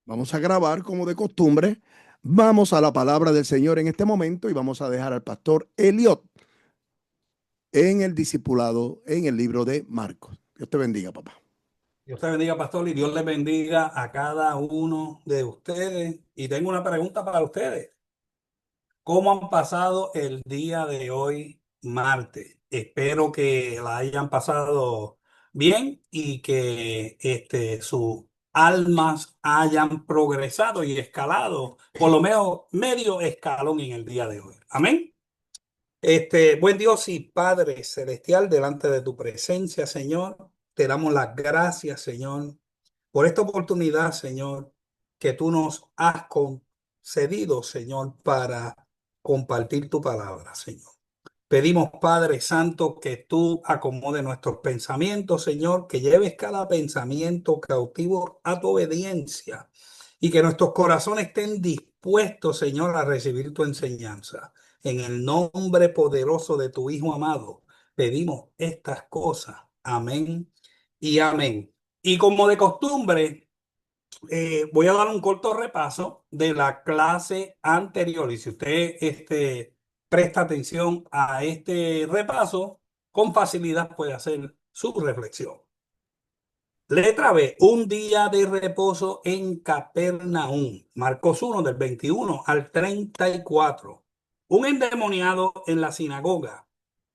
Vamos a grabar como de costumbre. Vamos a la palabra del Señor en este momento y vamos a dejar al pastor Elliot en el discipulado en el libro de Marcos. Dios te bendiga, papá. Dios te bendiga, pastor, y Dios les bendiga a cada uno de ustedes. Y tengo una pregunta para ustedes. ¿Cómo han pasado el día de hoy, martes? Espero que la hayan pasado bien y que sus almas hayan progresado y escalado, por lo menos medio escalón en el día de hoy. Amén. Buen Dios y Padre Celestial, delante de tu presencia, Señor, te damos las gracias, Señor, por esta oportunidad, Señor, que tú nos has concedido, Señor, para compartir tu palabra, Señor. Pedimos, Padre Santo, que tú acomodes nuestros pensamientos, Señor, que lleves cada pensamiento cautivo a tu obediencia y que nuestros corazones estén dispuestos, Señor, a recibir tu enseñanza. En el nombre poderoso de tu Hijo amado, pedimos estas cosas. Amén y amén. Y como de costumbre, voy a dar un corto repaso de la clase anterior. Y si usted presta atención a este repaso, con facilidad puede hacer su reflexión. Letra B, un día de reposo en Capernaum. Marcos 1 del 21 al 34. Un endemoniado en la sinagoga.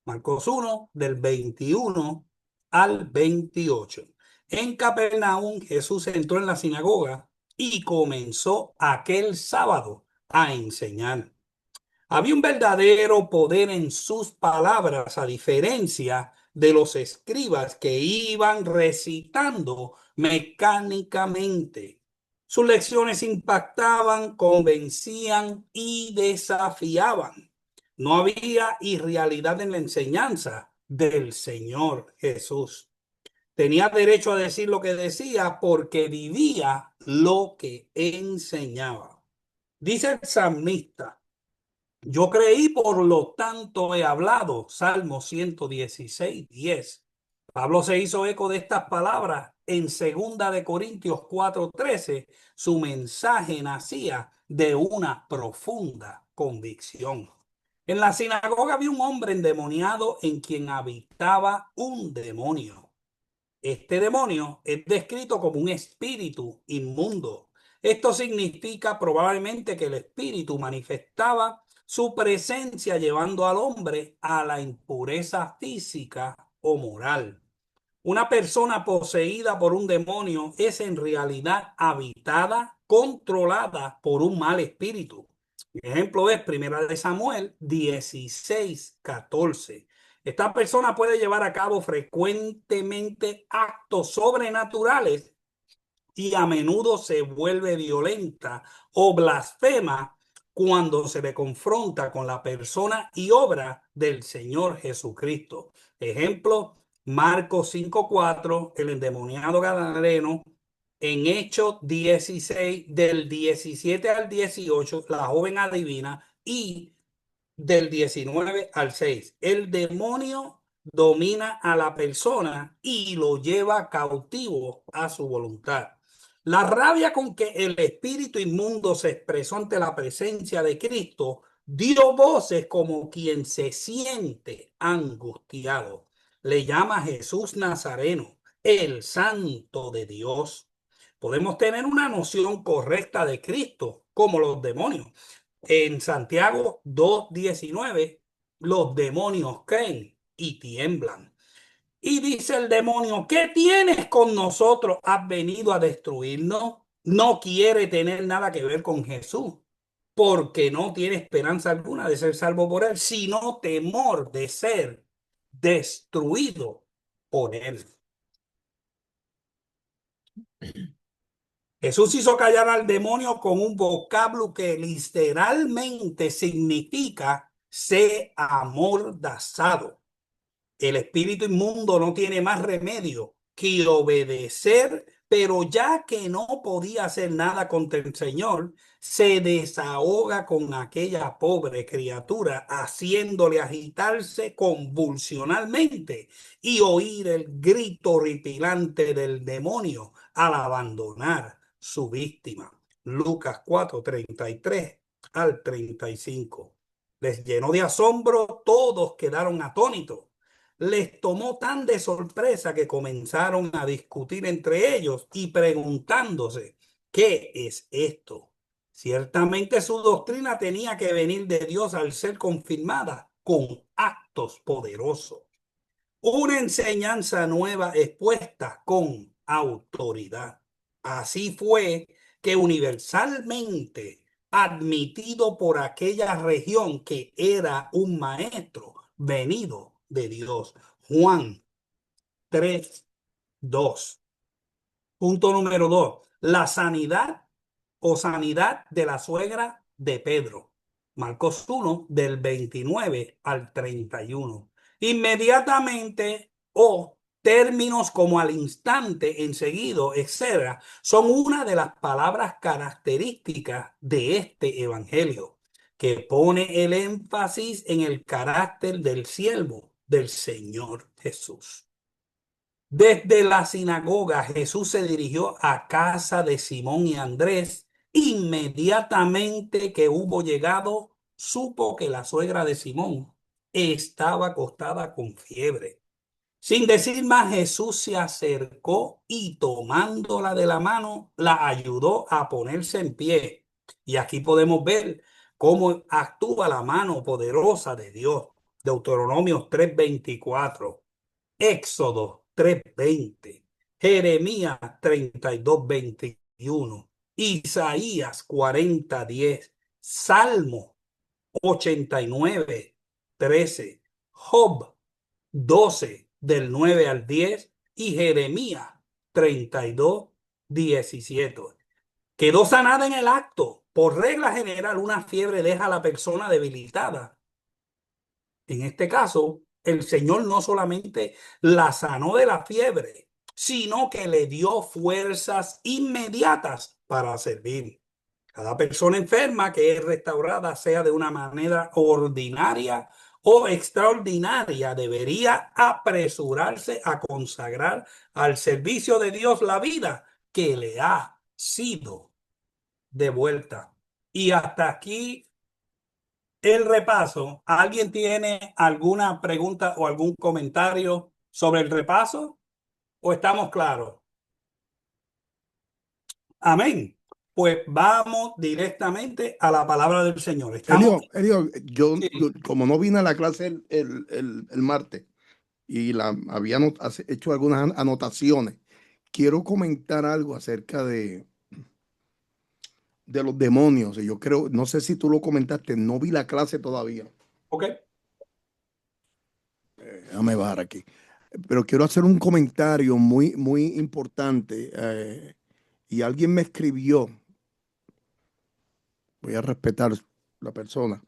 Marcos 1 del 21 al 28. En Capernaum Jesús entró en la sinagoga y comenzó aquel sábado a enseñar. Había un verdadero poder en sus palabras, a diferencia de los escribas que iban recitando mecánicamente. Sus lecciones impactaban, convencían y desafiaban. No había irrealidad en la enseñanza del Señor Jesús. Tenía derecho a decir lo que decía porque vivía lo que enseñaba. Dice el salmista: yo creí, por lo tanto he hablado. Salmo 116:10. Pablo se hizo eco de estas palabras en 2 Corintios 4:13. Su mensaje nacía de una profunda convicción. En la sinagoga había un hombre endemoniado en quien habitaba un demonio. Este demonio es descrito como un espíritu inmundo. Esto significa probablemente que el espíritu manifestaba su presencia llevando al hombre a la impureza física o moral. Una persona poseída por un demonio es en realidad habitada, controlada por un mal espíritu. El ejemplo es 1 Samuel 16:14. Esta persona puede llevar a cabo frecuentemente actos sobrenaturales y a menudo se vuelve violenta o blasfema cuando se le confronta con la persona y obra del Señor Jesucristo. Ejemplo, Marcos 5:4, el endemoniado gadareno. En Hechos 16, del 17 al 18, la joven adivina. Y del 19 al 6, el demonio domina a la persona y lo lleva cautivo a su voluntad. La rabia con que el espíritu inmundo se expresó ante la presencia de Cristo dio voces como quien se siente angustiado. Le llama Jesús Nazareno, el Santo de Dios. Podemos tener una noción correcta de Cristo como los demonios. En Santiago 2:19, los demonios creen y tiemblan. Y dice el demonio: ¿qué tienes con nosotros? ¿Has venido a destruirnos? No quiere tener nada que ver con Jesús, porque no tiene esperanza alguna de ser salvo por él, sino temor de ser destruido por él. Jesús hizo callar al demonio con un vocablo que literalmente significa ser amordazado. El espíritu inmundo no tiene más remedio que obedecer, pero ya que no podía hacer nada contra el Señor, se desahoga con aquella pobre criatura, haciéndole agitarse convulsionalmente y oír el grito horripilante del demonio al abandonar su víctima. Lucas 4:33 al 35. Les llenó de asombro, todos quedaron atónitos. Les tomó tan de sorpresa que comenzaron a discutir entre ellos y preguntándose, ¿qué es esto? Ciertamente su doctrina tenía que venir de Dios al ser confirmada con actos poderosos. Una enseñanza nueva expuesta con autoridad. Así fue que universalmente admitido por aquella región que era un maestro venido de Dios. Juan 3:2. Punto número 2. La sanidad o sanidad de la suegra de Pedro. Marcos 1 del 29 al 31. Inmediatamente o términos como al instante, enseguida, etcétera, son una de las palabras características de este evangelio, que pone el énfasis en el carácter del siervo del Señor Jesús. Desde la sinagoga, Jesús se dirigió a casa de Simón y Andrés. Inmediatamente que hubo llegado, supo que la suegra de Simón estaba acostada con fiebre. Sin decir más, Jesús se acercó y tomándola de la mano, la ayudó a ponerse en pie. Y aquí podemos ver cómo actúa la mano poderosa de Dios. Deuteronomios 3:24. Éxodo 3:20, Jeremías 32:21, Isaías 40:10, Salmo 89:13, Job 12 del 9 al 10 y Jeremías 32:17. Quedó sanada en el acto. Por regla general, una fiebre deja a la persona debilitada. En este caso, el Señor no solamente la sanó de la fiebre, sino que le dio fuerzas inmediatas para servir. Cada persona enferma que es restaurada, sea de una manera ordinaria o extraordinaria, debería apresurarse a consagrar al servicio de Dios la vida que le ha sido devuelta. Y hasta aquí el repaso. ¿Alguien tiene alguna pregunta o algún comentario sobre el repaso? ¿O estamos claros? Amén. Pues vamos directamente a la palabra del Señor. Estamos. Elio, yo Sí. como no vine a la clase el martes y había hecho algunas anotaciones, quiero comentar algo acerca de los demonios. Y yo creo, no sé si tú lo comentaste, no vi la clase todavía. Ok. Déjame bajar aquí. Pero quiero hacer un comentario muy, muy importante. Y alguien me escribió, voy a respetar la persona,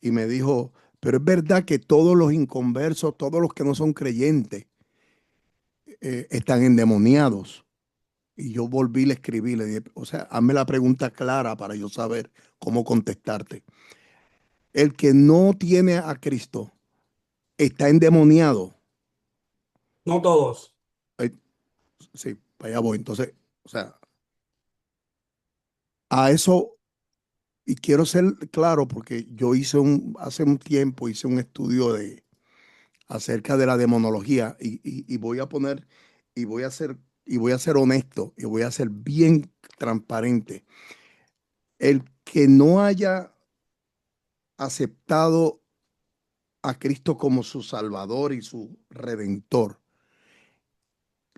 y me dijo, pero es verdad que todos los inconversos, todos los que no son creyentes, están endemoniados. Y yo volví, le escribí, le dije, o sea, hazme la pregunta clara para yo saber cómo contestarte. El que no tiene a Cristo está endemoniado. No todos. Eh, sí, para allá voy. Entonces, o sea, a eso, y quiero ser claro porque yo hace un tiempo hice un estudio acerca de la demonología y voy a poner, y voy a ser honesto, y voy a ser bien transparente. El que no haya aceptado a Cristo como su Salvador y su Redentor,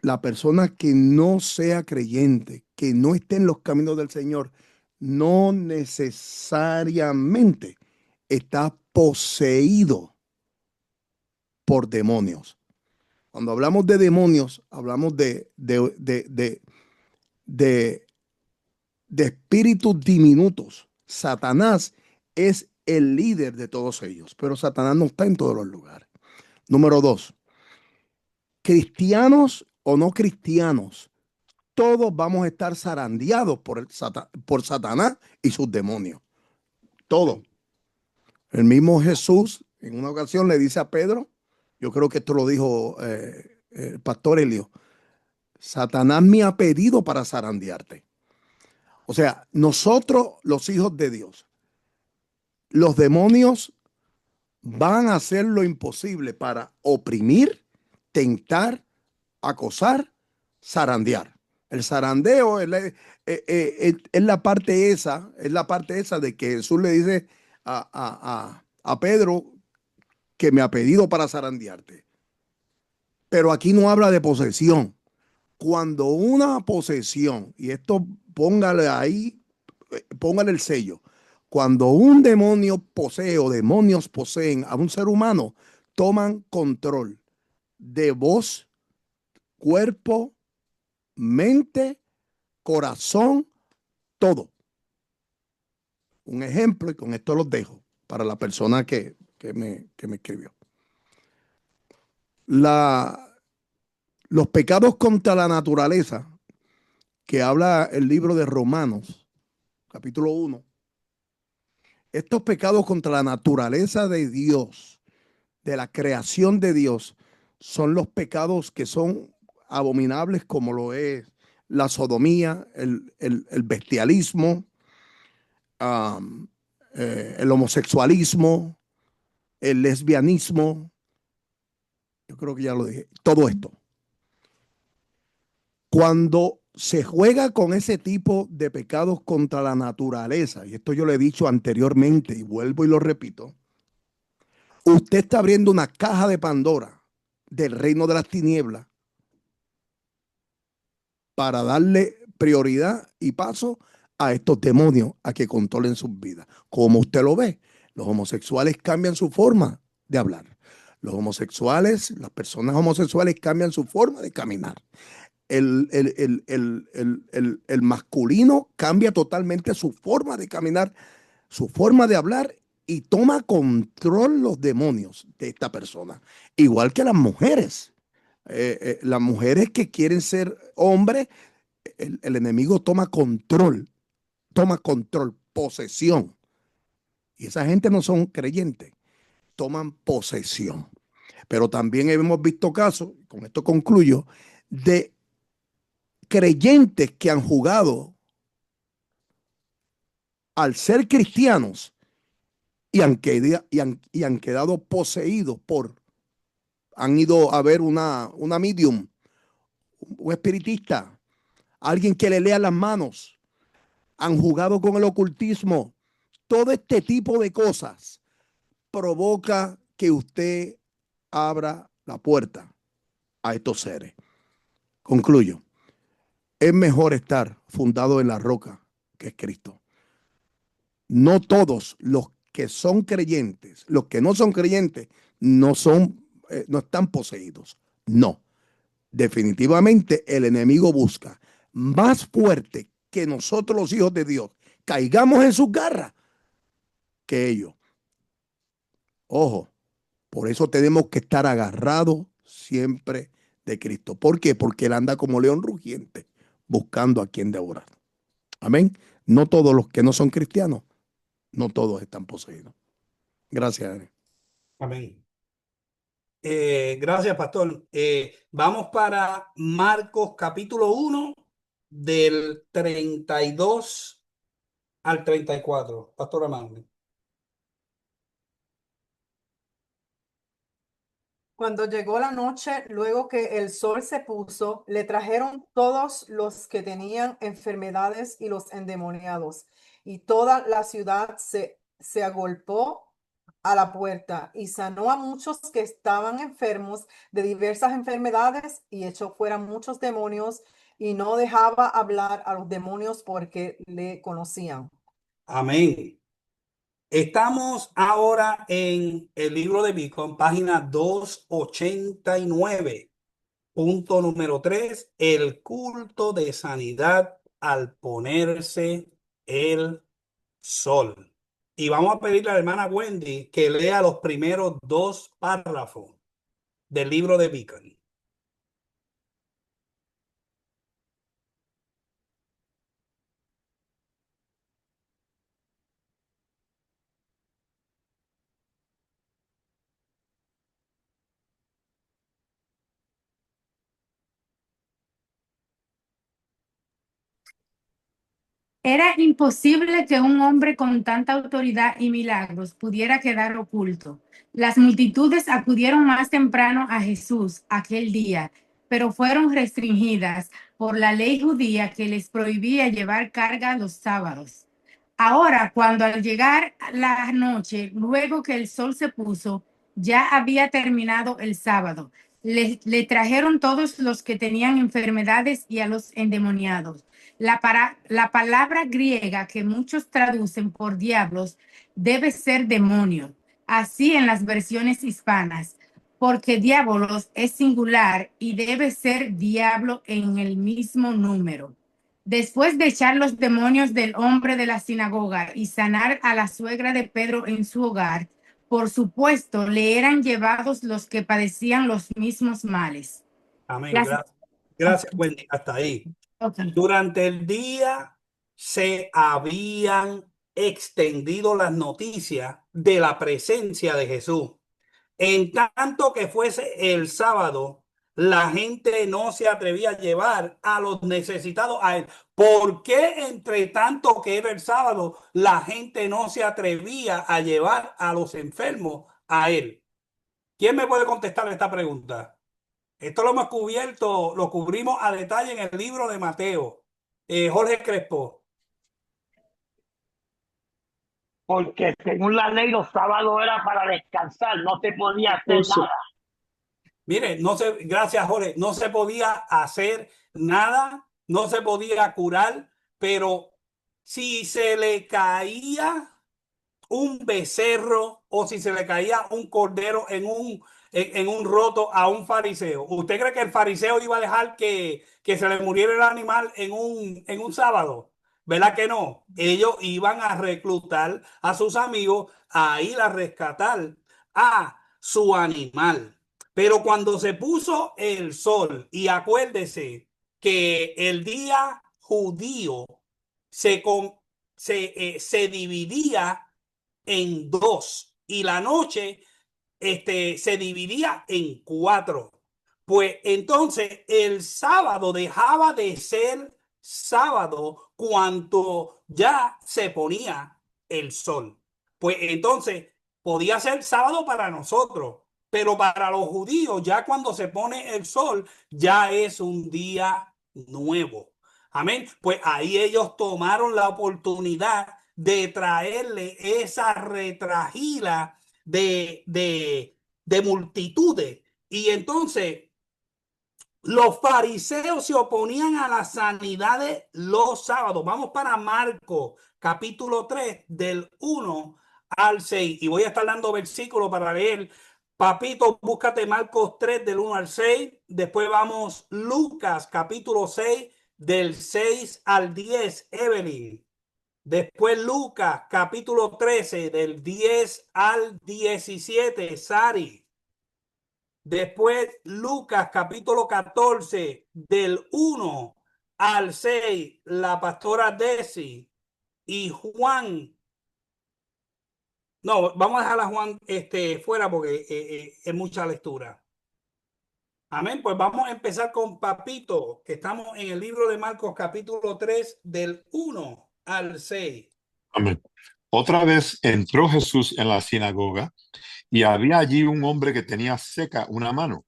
la persona que no sea creyente, que no esté en los caminos del Señor, no necesariamente está poseído por demonios. Cuando hablamos de demonios, hablamos de, de espíritus diminutos. Satanás es el líder de todos ellos, pero Satanás no está en todos los lugares. Número dos, cristianos o no cristianos, todos vamos a estar zarandeados por Satanás y sus demonios. Todos. El mismo Jesús en una ocasión le dice a Pedro, yo creo que esto lo dijo el pastor Helio, Satanás me ha pedido para zarandearte. O sea, nosotros, los hijos de Dios, los demonios van a hacer lo imposible para oprimir, tentar, acosar, zarandear. El zarandeo es la parte esa, es la parte esa de que Jesús le dice a Pedro que me ha pedido para zarandearte. Pero aquí no habla de posesión. Cuando una posesión, y esto póngale ahí, póngale el sello, cuando un demonio posee o demonios poseen a un ser humano, toman control de voz, cuerpo, mente, corazón, todo. Un ejemplo, y con esto los dejo para la persona que me escribió. La, los pecados contra la naturaleza, que habla el libro de Romanos, capítulo 1, estos pecados contra la naturaleza de Dios, de la creación de Dios, son los pecados que son abominables como lo es la sodomía, el bestialismo, um, el homosexualismo, el lesbianismo, yo creo que ya lo dije, todo esto. Cuando se juega con ese tipo de pecados contra la naturaleza, y esto yo lo he dicho anteriormente y vuelvo y lo repito, usted está abriendo una caja de Pandora del reino de las tinieblas para darle prioridad y paso a estos demonios a que controlen sus vidas. Como usted lo ve, los homosexuales cambian su forma de hablar. Los homosexuales, las personas homosexuales cambian su forma de caminar. El masculino cambia totalmente su forma de caminar, su forma de hablar y toma control los demonios de esta persona. Igual que las mujeres que quieren ser hombres, el enemigo toma control, posesión. Y esa gente no son creyentes, toman posesión. Pero también hemos visto casos, con esto concluyo, de creyentes que han jugado al ser cristianos y han quedado poseídos han ido a ver una medium, un espiritista, alguien que le lea las manos, han jugado con el ocultismo. Todo este tipo de cosas provoca que usted abra la puerta a estos seres. Concluyo. Es mejor estar fundado en la roca que es Cristo. No todos los que son creyentes, los que no son creyentes, no están poseídos. No. Definitivamente el enemigo busca más fuerte que nosotros los hijos de Dios caigamos en sus garras que ellos. Ojo, por eso tenemos que estar agarrados siempre de Cristo. ¿Por qué? Porque Él anda como león rugiente buscando a quien devorar. Amén. No todos los que no son cristianos, no todos están poseídos. Gracias, Ari. Amén. Gracias, pastor. Vamos para Marcos capítulo 1 del 32 al 34. Pastor Amanda. Cuando llegó la noche, luego que el sol se puso, le trajeron todos los que tenían enfermedades y los endemoniados, y toda la ciudad se agolpó a la puerta y sanó a muchos que estaban enfermos de diversas enfermedades y echó fuera muchos demonios y no dejaba hablar a los demonios porque le conocían. Amén. Estamos ahora en el libro de Bicon, página 289, punto número 3, el culto de sanidad al ponerse el sol. Y vamos a pedirle a la hermana Wendy que lea los primeros dos párrafos del libro de Bicon. Era imposible que un hombre con tanta autoridad y milagros pudiera quedar oculto. Las multitudes acudieron más temprano a Jesús aquel día, pero fueron restringidas por la ley judía que les prohibía llevar carga los sábados. Ahora, cuando al llegar la noche, luego que el sol se puso, ya había terminado el sábado. Le trajeron todos los que tenían enfermedades y a los endemoniados. La palabra griega que muchos traducen por diablos debe ser demonio, así en las versiones hispanas, porque diabolos es singular y debe ser diablo en el mismo número. Después de echar los demonios del hombre de la sinagoga y sanar a la suegra de Pedro en su hogar, por supuesto, le eran llevados los que padecían los mismos males. Amén. Las... Gracias. Gracias, Wendy. Hasta ahí. Okay. Durante el día se habían extendido las noticias de la presencia de Jesús. En tanto que fuese el sábado, la gente no se atrevía a llevar a los necesitados a él. ¿Por qué entre tanto que era el sábado, la gente no se atrevía a llevar a los enfermos a él? ¿Quién me puede contestar esta pregunta? Esto lo hemos cubierto, lo cubrimos a detalle en el libro de Mateo. Jorge Crespo. Porque según la ley los sábados era para descansar, no se podía hacer nada. Mire, gracias Jorge, no se podía hacer nada, no se podía curar, pero si se le caía un becerro o si se le caía un cordero en un roto a un fariseo, ¿usted cree que el fariseo iba a dejar que se le muriera el animal en un sábado? ¿Verdad que no? Ellos iban a reclutar a sus amigos a ir a rescatar a su animal. Pero cuando se puso el sol, y acuérdese que el día judío se dividía en dos y la noche se dividía en cuatro. Pues entonces el sábado dejaba de ser sábado cuando ya se ponía el sol. Pues entonces podía ser sábado para nosotros, pero para los judíos ya cuando se pone el sol ya es un día nuevo. Amén. Pues ahí ellos tomaron la oportunidad de traerle esa retragila de multitudes. Y entonces los fariseos se oponían a las sanidades los sábados. Vamos para Marcos, capítulo 3, del 1 al 6. Y voy a estar dando versículos para leer. Papito, búscate Marcos 3, del 1 al 6. Después vamos Lucas, capítulo 6, del 6 al 10. Evelyn. Después Lucas, capítulo 13, del 10 al 17. Sari. Después Lucas, capítulo 14, del 1 al 6, la pastora Desi. Y Juan. No, vamos a dejar a Juan fuera porque es mucha lectura. Amén. Pues vamos a empezar con Papito, que estamos en el libro de Marcos, capítulo 3, del 1 al 6. Amén. Otra vez entró Jesús en la sinagoga y había allí un hombre que tenía seca una mano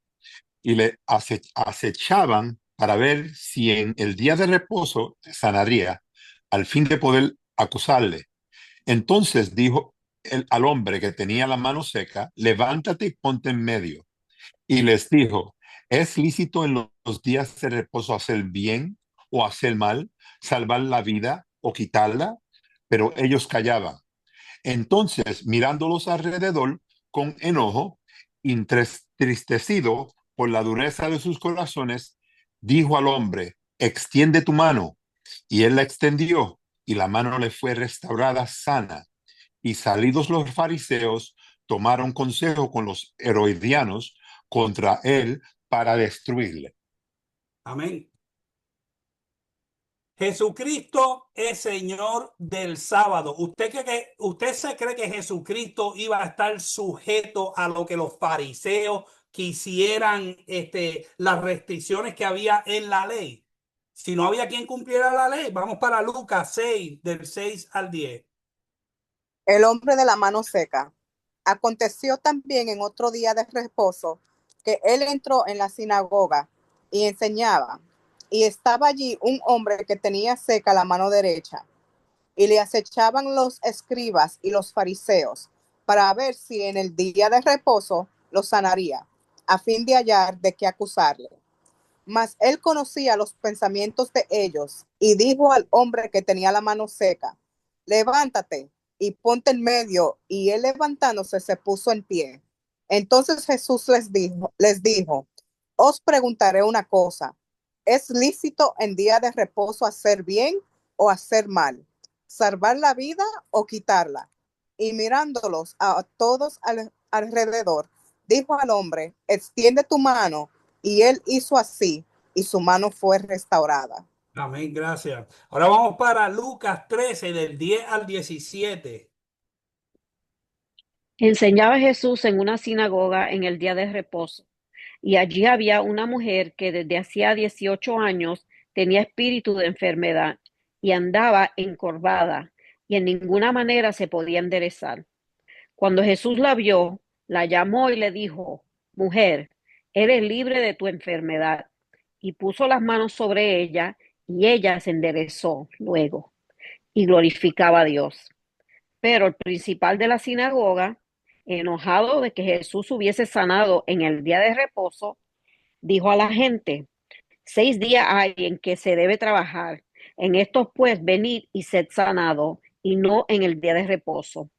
y le acechaban para ver si en el día de reposo sanaría, al fin de poder acusarle. Entonces dijo al hombre que tenía la mano seca: levántate y ponte en medio. Y les dijo: ¿es lícito en los días de reposo hacer bien o hacer mal, salvar la vida o quitarla? Pero ellos callaban. Entonces, mirándolos alrededor con enojo, entristecido por la dureza de sus corazones, dijo al hombre: extiende tu mano. Y él la extendió, y la mano le fue restaurada sana. Y salidos los fariseos, tomaron consejo con los herodianos contra él para destruirle. Amén. Jesucristo es Señor del sábado. ¿Usted se cree que Jesucristo iba a estar sujeto a lo que los fariseos quisieran, las restricciones que había en la ley? Si no había quien cumpliera la ley, vamos para Lucas 6, del 6 al 10. El hombre de la mano seca. Aconteció también en otro día de reposo que él entró en la sinagoga y enseñaba. Y estaba allí un hombre que tenía seca la mano derecha. Y le acechaban los escribas y los fariseos para ver si en el día de reposo lo sanaría, a fin de hallar de qué acusarle. Mas él conocía los pensamientos de ellos y dijo al hombre que tenía la mano seca: levántate y ponte en medio. Y él levantándose se puso en pie. Entonces Jesús les dijo: os preguntaré una cosa. ¿Es lícito en día de reposo hacer bien o hacer mal? ¿Salvar la vida o quitarla? Y mirándolos a todos alrededor, dijo al hombre: extiende tu mano. Y él hizo así, y su mano fue restaurada. Amén, gracias. Ahora vamos para Lucas 13, del 10 al 17. Enseñaba Jesús en una sinagoga en el día de reposo, y allí había una mujer que desde hacía 18 años tenía espíritu de enfermedad y andaba encorvada y en ninguna manera se podía enderezar. Cuando Jesús la vio, la llamó y le dijo: mujer, eres libre de tu enfermedad. Y puso las manos sobre ella y ella se enderezó luego y glorificaba a Dios. Pero el principal de la sinagoga, enojado de que Jesús hubiese sanado en el día de reposo, dijo a la gente: 6 días hay en que se debe trabajar. En estos pues venid y sed sanado, y no en el día de reposo.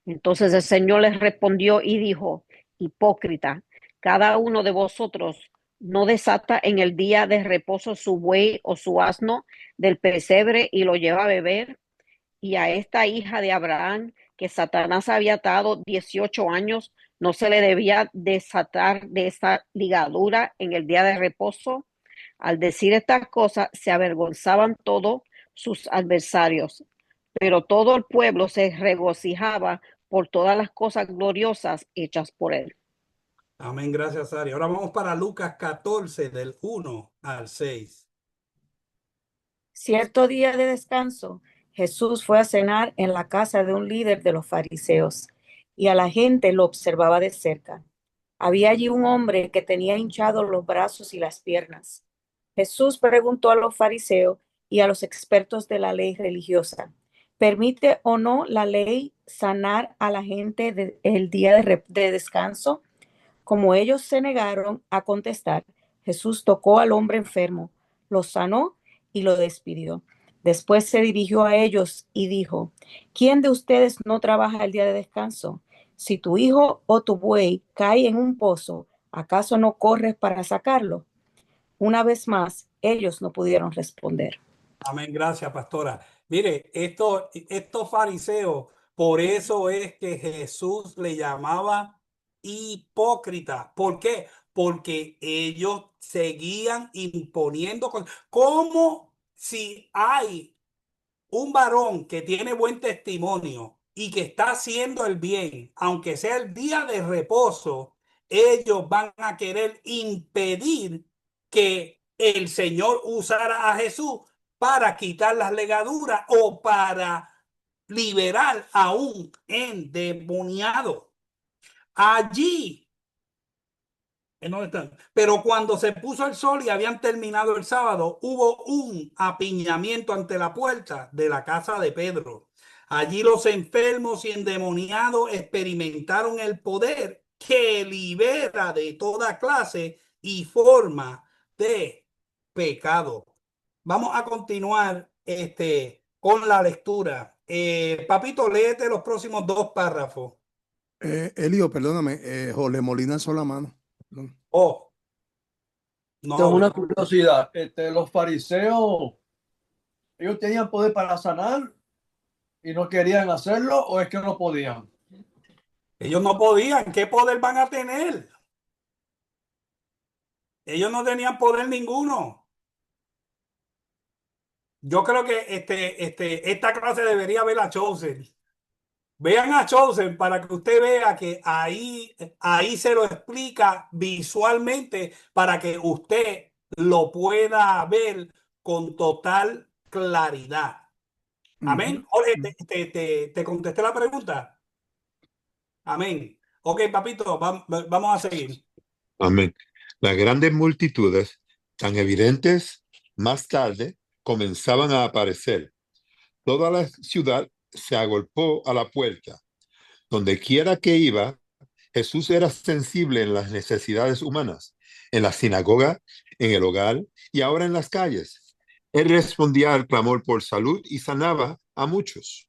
Entonces el Señor les respondió y dijo: hipócrita, cada uno de vosotros no desata en el día de reposo su buey o su asno del pesebre y lo lleva a beber. Y a esta hija de Abraham, que Satanás había atado 18 años, ¿no se le debía desatar de esa ligadura en el día de reposo? Al decir estas cosas, se avergonzaban todos sus adversarios, pero todo el pueblo se regocijaba por todas las cosas gloriosas hechas por él. Amén, gracias, Ari. Ahora vamos para Lucas 14, del 1 al 6. Cierto día de descanso, Jesús fue a cenar en la casa de un líder de los fariseos, y a la gente lo observaba de cerca. Había allí un hombre que tenía hinchados los brazos y las piernas. Jesús preguntó a los fariseos y a los expertos de la ley religiosa: ¿permite o no la ley sanar a la gente el día de descanso? Como ellos se negaron a contestar, Jesús tocó al hombre enfermo, lo sanó y lo despidió. Después se dirigió a ellos y dijo: ¿quién de ustedes no trabaja el día de descanso? Si tu hijo o tu buey cae en un pozo, ¿acaso no corres para sacarlo? Una vez más, ellos no pudieron responder. Amén, gracias, pastora. Mire, estos fariseos, por eso es que Jesús le llamaba hipócrita. ¿Por qué? Porque ellos seguían imponiendo cosas. ¿Cómo si hay un varón que tiene buen testimonio y que está haciendo el bien, aunque sea el día de reposo, ellos van a querer impedir que el Señor usara a Jesús para quitar las legaduras o para liberar a un endemoniado? Allí no están. Pero cuando se puso el sol y habían terminado el sábado, hubo un apiñamiento ante la puerta de la casa de Pedro. Allí los enfermos y endemoniados experimentaron el poder que libera de toda clase y forma de pecado. Vamos a continuar con la lectura. Papito, léete los próximos 2 párrafos. Elio, perdóname, Jorge Molina alzó la mano. Perdón. Oh, no. Tengo una curiosidad. Los fariseos, ¿ellos tenían poder para sanar y no querían hacerlo o es que no podían? Ellos no podían. ¿Qué poder van a tener? Ellos no tenían poder ninguno. Yo creo que esta clase debería ver a Chosen. Vean a Chosen para que usted vea que ahí se lo explica visualmente para que usted lo pueda ver con total claridad. Amén. Jorge, te contesté la pregunta. Amén. Ok, papito, vamos a seguir. Amén. Las grandes multitudes, tan evidentes, más tarde comenzaban a aparecer. Toda la ciudad se agolpó a la puerta. Donde quiera que iba, Jesús era sensible en las necesidades humanas, en la sinagoga, en el hogar y ahora en las calles. Él respondía al clamor por salud y sanaba a muchos.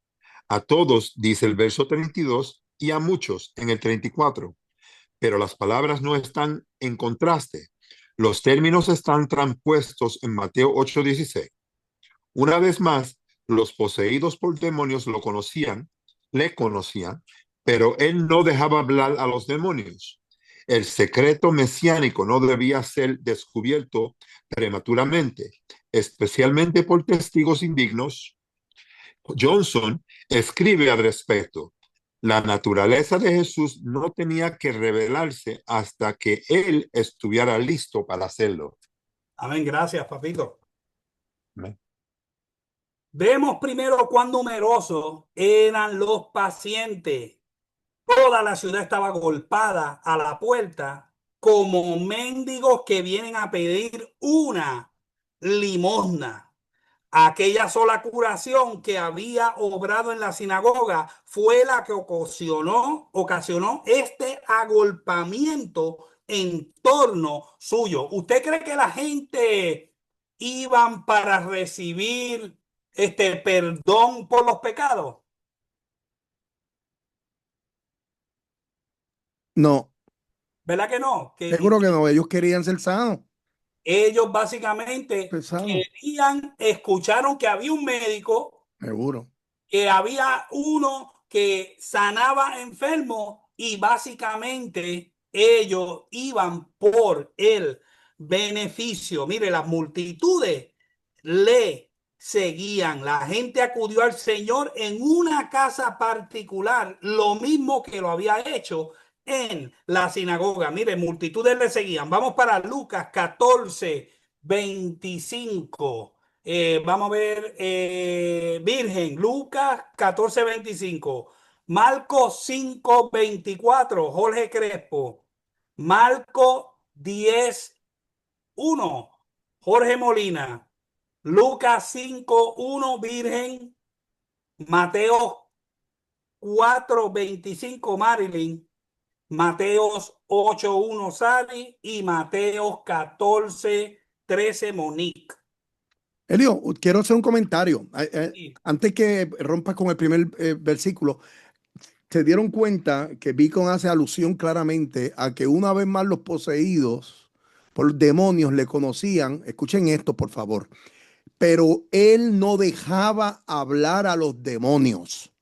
A todos, dice el verso 32, y a muchos en el 34. Pero las palabras no están en contraste. Los términos están transpuestos en Mateo 8:16. Una vez más, los poseídos por demonios le conocían, pero él no dejaba hablar a los demonios. El secreto mesiánico no debía ser descubierto prematuramente, especialmente por testigos indignos. Johnson escribe al respecto. La naturaleza de Jesús no tenía que revelarse hasta que él estuviera listo para hacerlo. Amén, gracias, papito. Amén. Vemos primero cuán numerosos eran los pacientes. Toda la ciudad estaba agolpada a la puerta como mendigos que vienen a pedir una limosna. Aquella sola curación que había obrado en la sinagoga fue la que ocasionó este agolpamiento en torno suyo. ¿Usted cree que la gente iban para recibir perdón por los pecados? No, ¿Verdad que no? seguro que no. Ellos querían ser sanos. Ellos básicamente Pesados. escucharon que había un médico, Seguro. que había uno que sanaba enfermos y básicamente ellos iban por el beneficio. Mire, las multitudes le seguían. La gente acudió al Señor en una casa particular, lo mismo que lo había hecho en la sinagoga. Mire, multitudes le seguían. Vamos para Lucas 14:25. Vamos a ver, Virgen, Lucas 14:25. Marcos 5:24, Jorge Crespo. Marcos 10:1, Jorge Molina. Lucas 5:1, Virgen. Mateo 4:25, Marilyn. Mateos 8:1, Sally. Y Mateos 14:13, Monique. Elio, quiero hacer un comentario. Sí. Antes que rompas con el primer versículo, se dieron cuenta que Beacon hace alusión claramente a que una vez más los poseídos por demonios le conocían. Escuchen esto, por favor. Pero él no dejaba hablar a los demonios.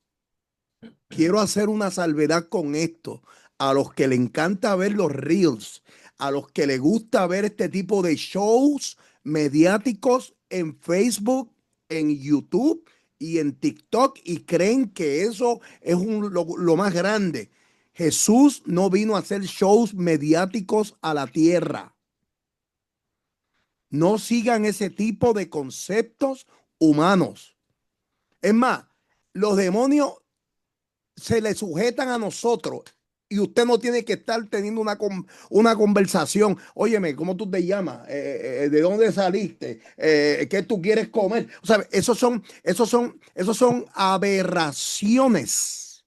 Quiero hacer una salvedad con esto. A los que le encanta ver los reels, a los que le gusta ver este tipo de shows mediáticos en Facebook, en YouTube y en TikTok y creen que eso es lo más grande. Jesús no vino a hacer shows mediáticos a la tierra. No sigan ese tipo de conceptos humanos. Es más, los demonios se le sujetan a nosotros y usted no tiene que estar teniendo una conversación. Óyeme, ¿cómo tú te llamas? ¿De dónde saliste? ¿Qué tú quieres comer? O sea, esos son aberraciones.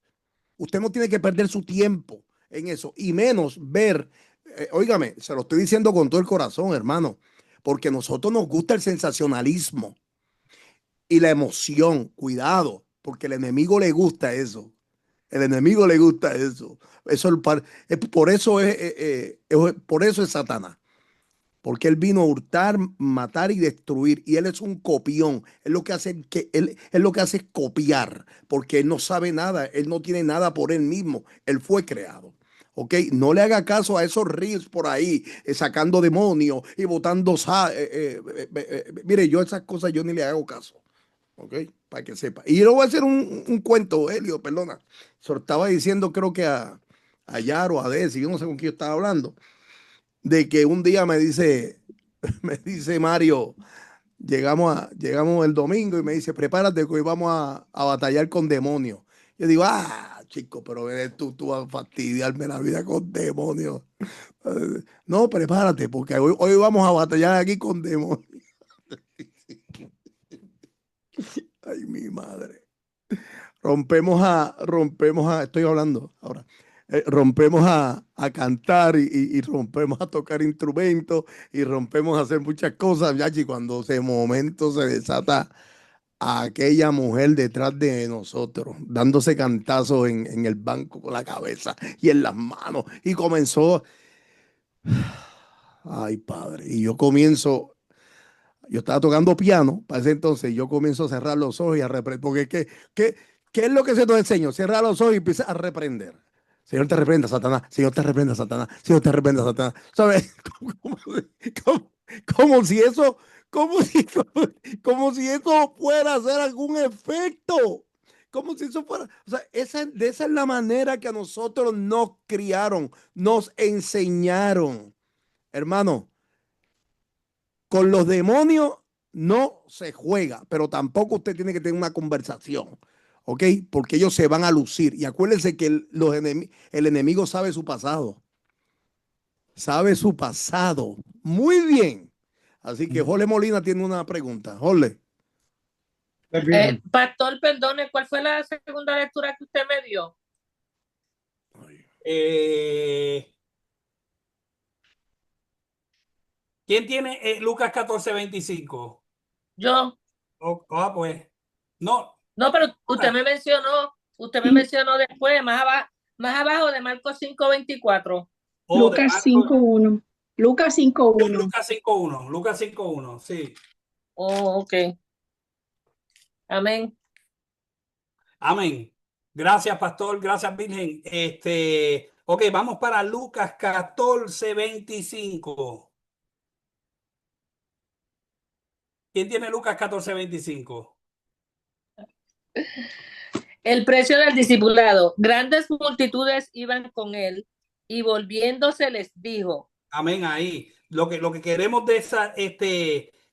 Usted no tiene que perder su tiempo en eso y menos ver, óigame, se lo estoy diciendo con todo el corazón, hermano, porque a nosotros nos gusta el sensacionalismo y la emoción. Cuidado, porque el enemigo le gusta eso. El enemigo le gusta eso. Por eso es Satanás. Porque él vino a hurtar, matar y destruir. Y él es un copión. Él lo que hace es copiar. Porque él no sabe nada. Él no tiene nada por él mismo. Él fue creado. ¿Ok? No le haga caso a esos reels por ahí, sacando demonios y botando. Mire, yo esas cosas yo ni le hago caso. ¿Ok? Para que sepa. Y yo voy a hacer un cuento, Helio, perdona. Se lo estaba diciendo, creo que a Yaro, a Desi, yo no sé con quién yo estaba hablando, de que un día me dice Mario, llegamos el domingo y me dice, prepárate que hoy vamos a batallar con demonios. Yo digo, chico, pero tú vas a fastidiarme la vida con demonios. No, prepárate, porque hoy vamos a batallar aquí con demonios. Ay, mi madre. Estoy hablando ahora, rompemos a cantar y rompemos a tocar instrumentos y rompemos a hacer muchas cosas, y cuando ese momento se desata a aquella mujer detrás de nosotros, dándose cantazos en el banco con la cabeza y en las manos, y comenzó, ay padre, y yo estaba tocando piano para ese entonces, yo comienzo a cerrar los ojos y a reprender, porque ¿qué es lo que se nos enseñó? Cierra los ojos y empieza a reprender. Señor te reprenda, Satanás. Señor te reprenda, Satanás. Señor te reprenda, Satanás. ¿Sabes? Como, como si eso, como si, como si eso fuera a hacer algún efecto. Como si eso fuera. O sea, esa es la manera que a nosotros nos criaron, nos enseñaron. Hermano, con los demonios no se juega, pero tampoco usted tiene que tener una conversación, ¿ok? Porque ellos se van a lucir. Y acuérdense que el enemigo sabe su pasado. Sabe su pasado. Muy bien. Así que Jorge Molina tiene una pregunta. Jorge. Pastor, perdone, ¿cuál fue la segunda lectura que usted me dio? ¿Quién tiene Lucas 14:25? Yo. Pues. No. No, pero usted me mencionó después, más abajo de Marcos 5:24. Lucas 5:1. Lucas 5:1. Lucas 5:1. Lucas 5:1, sí. Oh, ok. Amén. Amén. Gracias, pastor. Gracias, Virgen. Ok, vamos para Lucas 14:25. ¿Quién tiene Lucas 14:25? El precio del discipulado. Grandes multitudes iban con él y volviéndose les dijo. Amén, ahí. Lo que queremos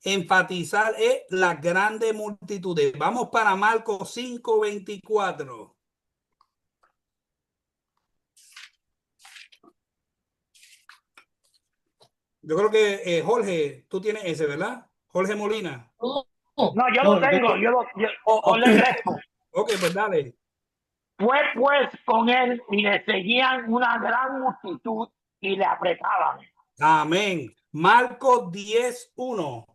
enfatizar es las grandes multitudes. Vamos para Marcos 5:24. Yo creo que Jorge, tú tienes ese, ¿verdad? Jorge Molina. No, yo lo tengo. Ok, pues dale. Fue pues con él y le seguían una gran multitud y le apretaban. Amén. Marcos 10:1.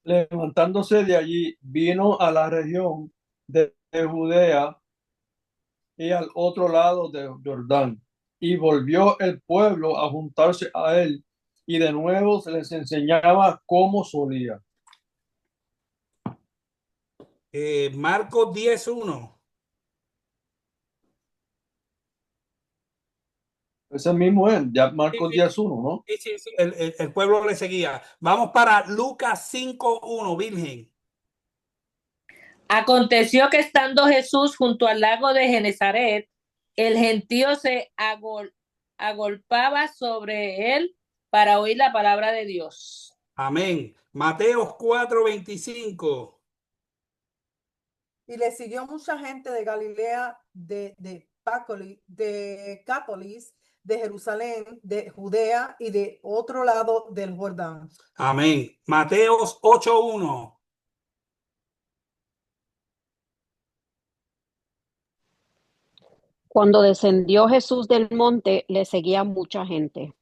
Levantándose de allí, vino a la región de Judea y al otro lado de Jordán, y volvió el pueblo a juntarse a él, y de nuevo se les enseñaba como solía. Marcos 10:1. Ese mismo es, ya Marcos 10:1, ¿no? Sí. El pueblo le seguía. Vamos para Lucas 5:1, Virgen. Aconteció que estando Jesús junto al lago de Genezaret, el gentío se agolpaba sobre él para oír la palabra de Dios. Amén. Mateo 4:25. Y le siguió mucha gente de Galilea, de Cápolis, de Jerusalén, de Judea y de otro lado del Jordán. Amén. Mateos 8:1. Cuando descendió Jesús del monte, le seguía mucha gente.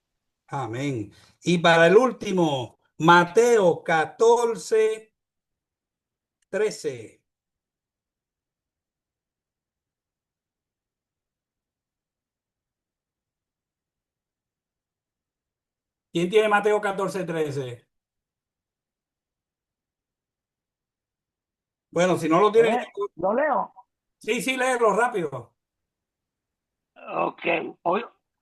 Amén. Y para el último, Mateo 14:13. ¿Quién tiene Mateo 14:13? Bueno, si no lo tiene, ¿Lo leo? Sí, léelo rápido. Ok.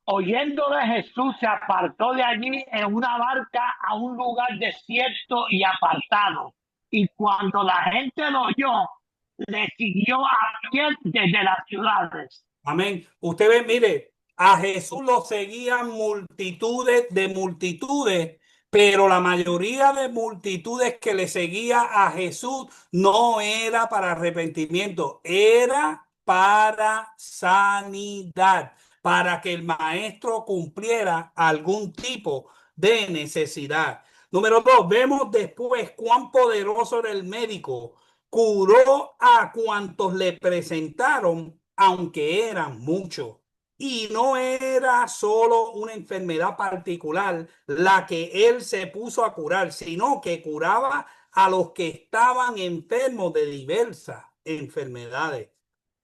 Oyendo de Jesús, se apartó de allí en una barca a un lugar desierto y apartado. Y cuando la gente lo oyó, le siguió a pie desde las ciudades. Amén. Usted ve, mire, A Jesús lo seguían multitudes de multitudes, pero la mayoría de multitudes que le seguía a Jesús no era para arrepentimiento, era para sanidad, para que el maestro cumpliera algún tipo de necesidad. Número 2, vemos después cuán poderoso era el médico. Curó a cuantos le presentaron, aunque eran muchos. Y no era solo una enfermedad particular la que él se puso a curar, sino que curaba a los que estaban enfermos de diversas enfermedades.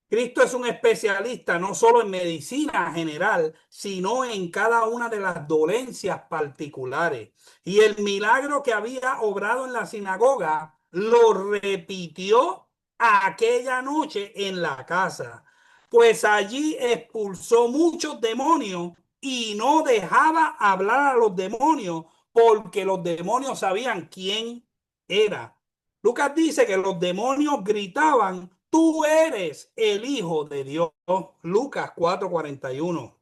Cristo es un especialista no solo en medicina general, sino en cada una de las dolencias particulares. Y el milagro que había obrado en la sinagoga lo repitió aquella noche en la casa, pues allí expulsó muchos demonios y no dejaba hablar a los demonios porque los demonios sabían quién era. Lucas dice que los demonios gritaban: tú eres el Hijo de Dios. Lucas 4:41.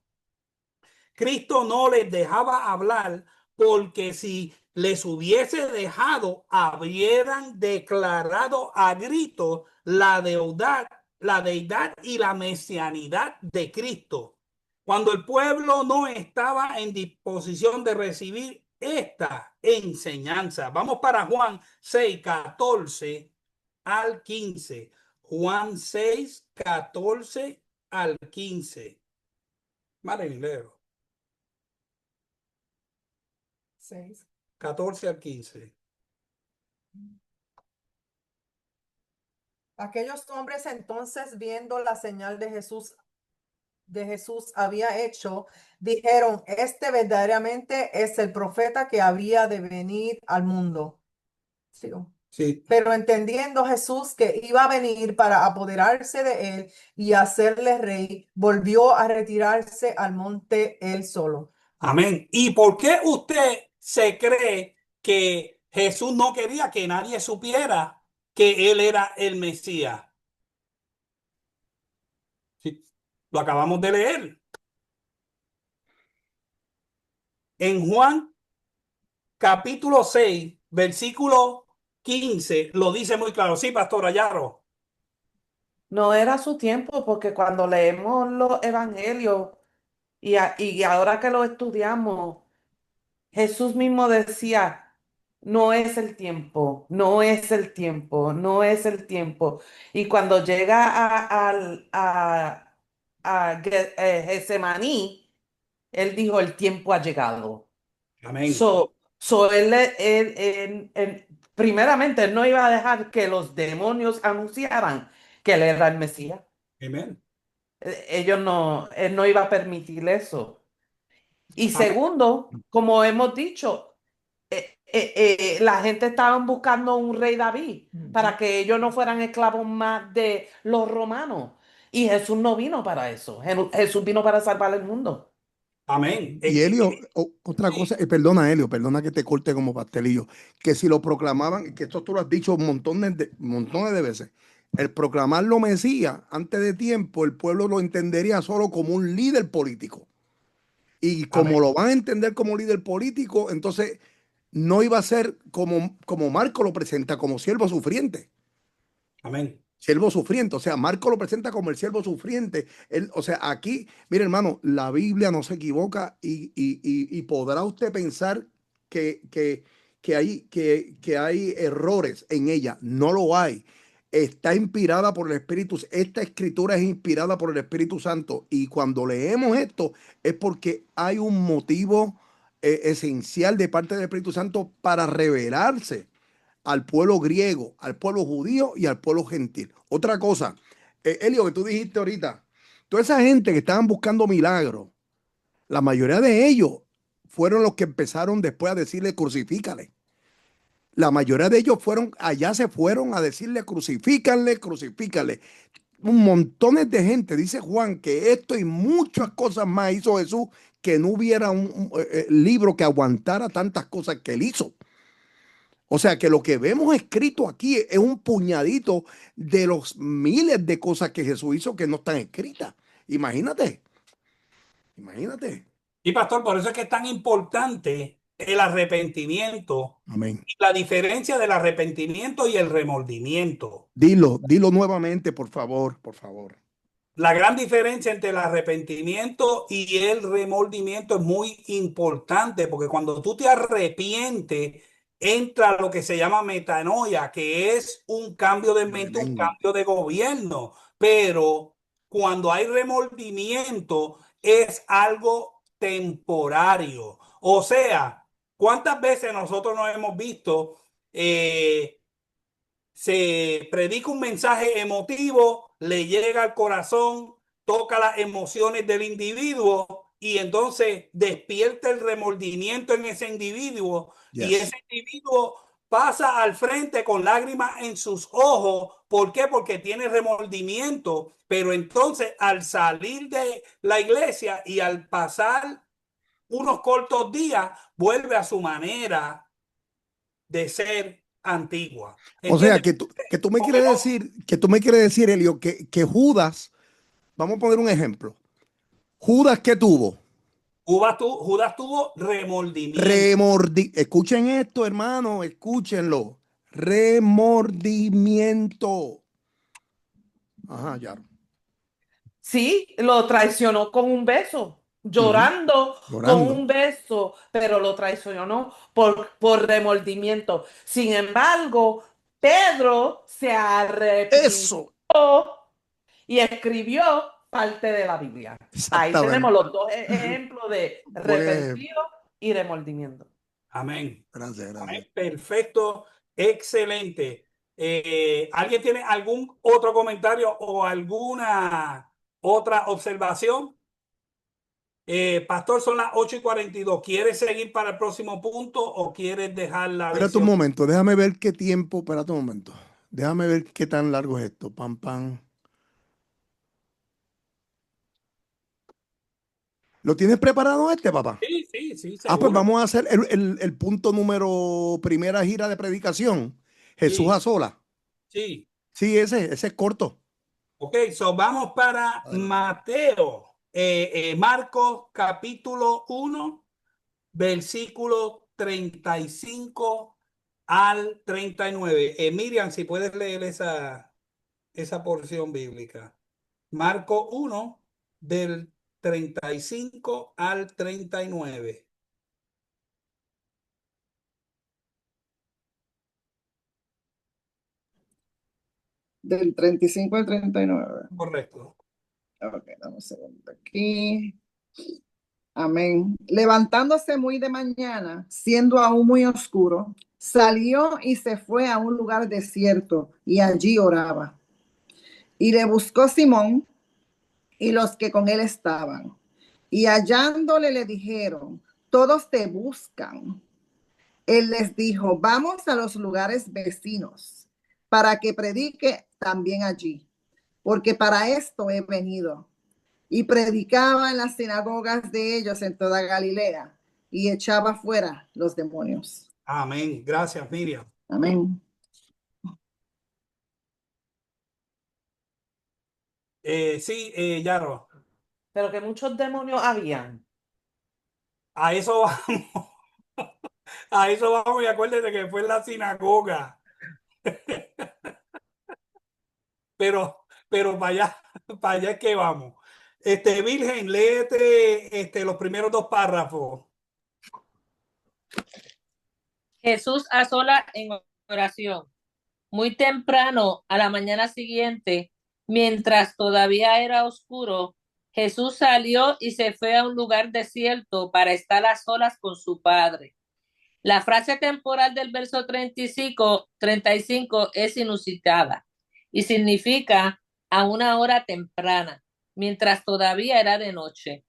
Cristo no les dejaba hablar porque si les hubiese dejado, habrían declarado a gritos la deidad y la mesianidad de Cristo. Cuando el pueblo no estaba en disposición de recibir esta enseñanza. Vamos para Juan 6:14 al 15. Juan 6:14 al 15. Marinero. 6. 14 al 15. Aquellos hombres entonces, viendo la señal de Jesús había hecho, dijeron: este verdaderamente es el profeta que habría de venir al mundo. Sí. Pero entendiendo Jesús que iba a venir para apoderarse de él y hacerle rey, volvió a retirarse al monte él solo. Amén. ¿Y por qué usted se cree que Jesús no quería que nadie supiera que él era el Mesías? Sí, lo acabamos de leer. En Juan capítulo 6, versículo 15, lo dice muy claro. Sí, Pastor Ayaro. No era su tiempo, porque cuando leemos los evangelios y ahora que lo estudiamos, Jesús mismo decía: no es el tiempo, no es el tiempo, no es el tiempo. Y cuando llega Getsemaní, él dijo: el tiempo ha llegado. Amén. Él, primeramente, él no iba a dejar que los demonios anunciaran que él era el Mesías. Amén. Él no iba a permitir eso. Y Amén. segundo, como hemos dicho, la gente estaba buscando un rey David para que ellos no fueran esclavos más de los romanos. Y Jesús no vino para eso. Jesús vino para salvar el mundo. Amén. Y Helio, otra cosa, perdona Helio, perdona que te corte como pastelillo, que si lo proclamaban, que esto tú lo has dicho montones de veces, el proclamarlo Mesías antes de tiempo, el pueblo lo entendería solo como un líder político. Y como Amén. lo van a entender como líder político, entonces no iba a ser como Marco lo presenta, como siervo sufriente. Amén. Siervo sufriente, o sea, Marco lo presenta como el siervo sufriente. O sea, aquí, mire hermano, la Biblia no se equivoca y podrá usted pensar que hay errores en ella. No lo hay. Está inspirada por el Espíritu. Esta escritura es inspirada por el Espíritu Santo. Y cuando leemos esto es porque hay un motivo esencial de parte del Espíritu Santo para revelarse al pueblo griego, al pueblo judío y al pueblo gentil. Otra cosa, Elio, que tú dijiste ahorita, toda esa gente que estaban buscando milagros, la mayoría de ellos fueron los que empezaron después a decirle crucifícale. La mayoría de ellos se fueron a decirle crucifícale, crucifícale. Un montón de gente, dice Juan, que esto y muchas cosas más hizo Jesús, que no hubiera un libro que aguantara tantas cosas que él hizo. O sea que lo que vemos escrito aquí es un puñadito de los miles de cosas que Jesús hizo que no están escritas. Imagínate. Imagínate. Y pastor, por eso es que es tan importante el arrepentimiento Amén. y la diferencia del arrepentimiento y el remordimiento. Dilo nuevamente, por favor, por favor. La gran diferencia entre el arrepentimiento y el remordimiento es muy importante, porque cuando tú te arrepientes, entra lo que se llama metanoia, que es un cambio de mente, un Amén. cambio de gobierno. Pero cuando hay remordimiento, es algo temporario. O sea, ¿cuántas veces nosotros nos hemos visto? Se predica un mensaje emotivo, le llega al corazón, toca las emociones del individuo y entonces despierta el remordimiento en ese individuo y Yes. ese individuo pasa al frente con lágrimas en sus ojos. ¿Por qué? Porque tiene remordimiento, pero entonces al salir de la iglesia y al pasar unos cortos días, vuelve a su manera de ser antigua. O sea, ¿Entiendes? que tú me Porque quieres decir, Elio, que Judas, vamos a poner un ejemplo. Judas, ¿qué tuvo? Judas tuvo remordimiento. Escuchen esto, hermano, escúchenlo. Remordimiento. Ajá, ya. Sí, lo traicionó con un beso, llorando con Llorando. un beso, pero lo traicionó por remordimiento. Sin embargo, Pedro se arrepintió Eso. y escribió parte de la Biblia. Ahí tenemos Exactamente. los dos ejemplos de Buen ejemplo. arrepentido y remordimiento. Amén. Gracias, gracias. Amén. Perfecto. Excelente. ¿Alguien tiene algún otro comentario o alguna otra observación? Pastor, son las 8:42. ¿Quieres seguir para el próximo punto o quieres dejar la Espérate un lección? momento, déjame ver qué tiempo. Espérate un momento. Déjame ver qué tan largo es esto. Pam, pam. ¿Lo tienes preparado papá? Sí, sí, sí, Pues seguro. vamos a hacer el punto número primera gira de predicación. Jesús Sí. a sola. Sí. Sí, ese es corto. Ok, so vamos para Mateo, Marcos capítulo 1, versículo 35 al 39. Miriam, si puedes leer esa porción bíblica. Marcos 1, del 35 al 39. Del 35 al 39. Correcto. Ok, dame un segundo aquí. Amén. Levantándose muy de mañana, siendo aún muy oscuro, salió y se fue a un lugar desierto y allí oraba. Y le buscó Simón y los que con él estaban. Y hallándole le dijeron, todos te buscan. Él les dijo, vamos a los lugares vecinos para que predique también allí, porque para esto he venido. Y predicaba en las sinagogas de ellos en toda Galilea y echaba fuera los demonios. Amén. Gracias, Miriam. Amén. Sí, Yaro. Pero que muchos demonios habían. A eso vamos. A eso vamos y acuérdate que fue en la sinagoga. Pero para allá es que vamos. Virgen, léete los primeros dos párrafos. Jesús a sola en oración. Muy temprano a la mañana siguiente, mientras todavía era oscuro, Jesús salió y se fue a un lugar desierto para estar a solas con su Padre. La frase temporal del verso 35 es inusitada y significa a una hora temprana, mientras todavía era de noche.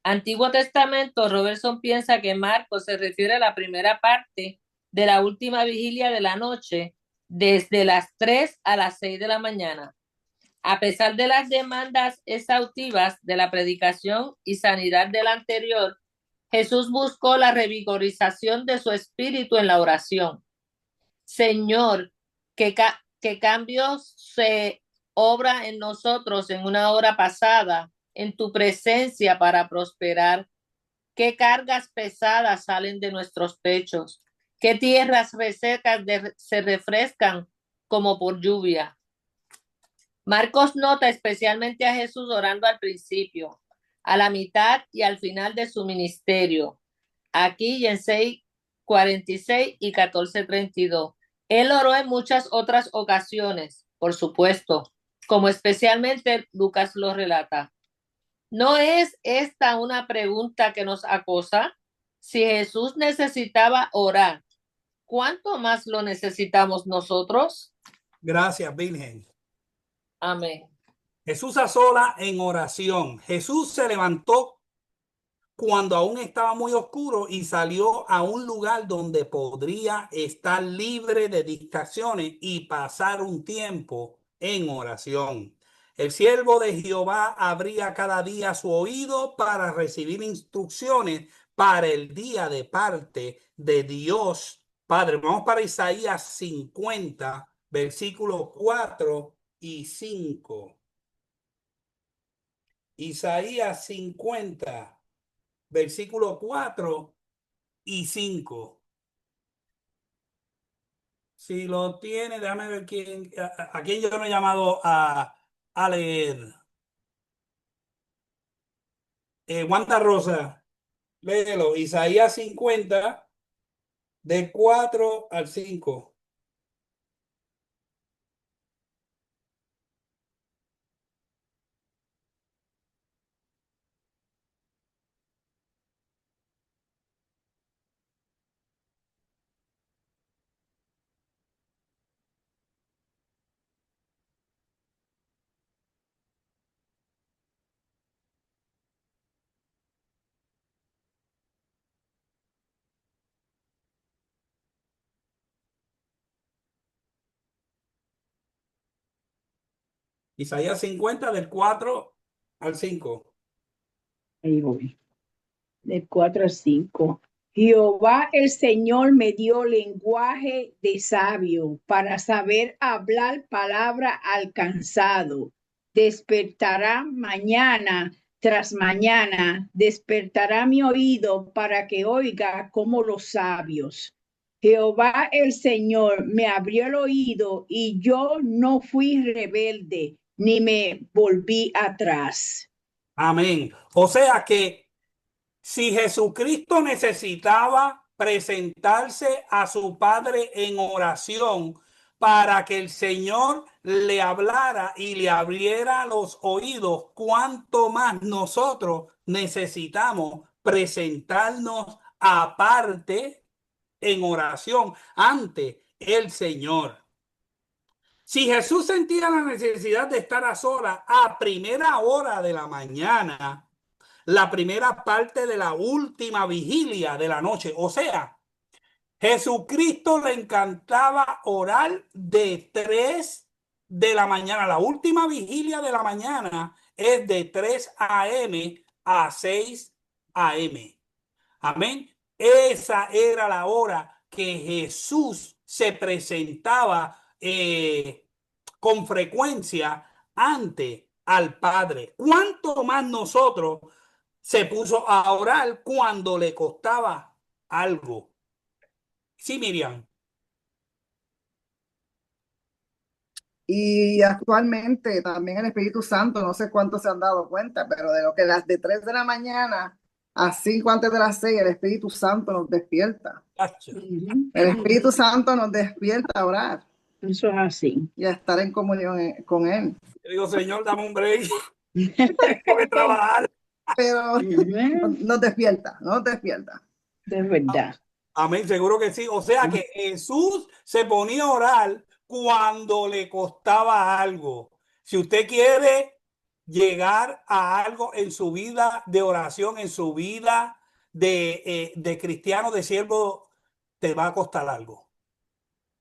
Antiguo Testamento, Robertson piensa que Marcos se refiere a la primera parte de la última vigilia de la noche, desde las 3 a las 6 de la mañana. A pesar de las demandas exhaustivas de la predicación y sanidad de la anterior, Jesús buscó la revigorización de su espíritu en la oración. Señor, que cambios se obra en nosotros en una hora pasada en tu presencia para prosperar. Qué cargas pesadas salen de nuestros pechos. Qué tierras resecas se refrescan como por lluvia. Marcos nota especialmente a Jesús orando al principio, a la mitad y al final de su ministerio. Aquí y en 6:46 y 14:32. Él oró en muchas otras ocasiones, por supuesto, como especialmente Lucas lo relata. ¿No es esta una pregunta que nos acosa? Si Jesús necesitaba orar, ¿cuánto más lo necesitamos nosotros? Gracias, Virgen. Amén. Jesús a sola en oración. Jesús se levantó cuando aún estaba muy oscuro y salió a un lugar donde podría estar libre de distracciones y pasar un tiempo en oración. El siervo de Jehová abría cada día su oído para recibir instrucciones para el día de parte de Dios Padre. Vamos para Isaías 50, versículos 4 y 5. Isaías 50, versículos 4 y 5. Si lo tiene, déjame ver a quién yo no he llamado a leer. Wanda Rosa, léelo. Isaías 50, de 4 al 5. Isaías 50, del 4 al 5. Ahí voy. De 4 a 5. Jehová el Señor me dio lenguaje de sabio para saber hablar palabra al cansado. Despertará mañana tras mañana, despertará mi oído para que oiga como los sabios. Jehová el Señor me abrió el oído y yo no fui rebelde ni me volví atrás. Amén. O sea que si Jesucristo necesitaba presentarse a su Padre en oración para que el Señor le hablara y le abriera los oídos, ¿cuánto más nosotros necesitamos presentarnos aparte en oración ante el Señor? Si Jesús sentía la necesidad de estar a solas a primera hora de la mañana, la primera parte de la última vigilia de la noche, o sea, Jesucristo le encantaba orar de 3 de la mañana. La última vigilia de la mañana es de 3 a.m. a 6 a.m. Amén. Esa era la hora que Jesús se presentaba con frecuencia ante al Padre. ¿Cuánto más nosotros se puso a orar cuando le costaba algo? Sí, Miriam. Y actualmente también el Espíritu Santo, no sé cuántos se han dado cuenta, pero de lo que las de 3 de la mañana a 5 antes de las 6, el Espíritu Santo nos despierta. El Espíritu Santo nos despierta a orar. Eso es así. Y a estar en comunión con Él. Yo digo, Señor, dame un break. Tengo que trabajar. Pero nos despierta, nos despierta. De verdad. Amén, seguro que sí. O sea que Jesús se ponía a orar cuando le costaba algo. Si usted quiere llegar a algo en su vida de oración, en su vida de cristiano, de siervo, te va a costar algo.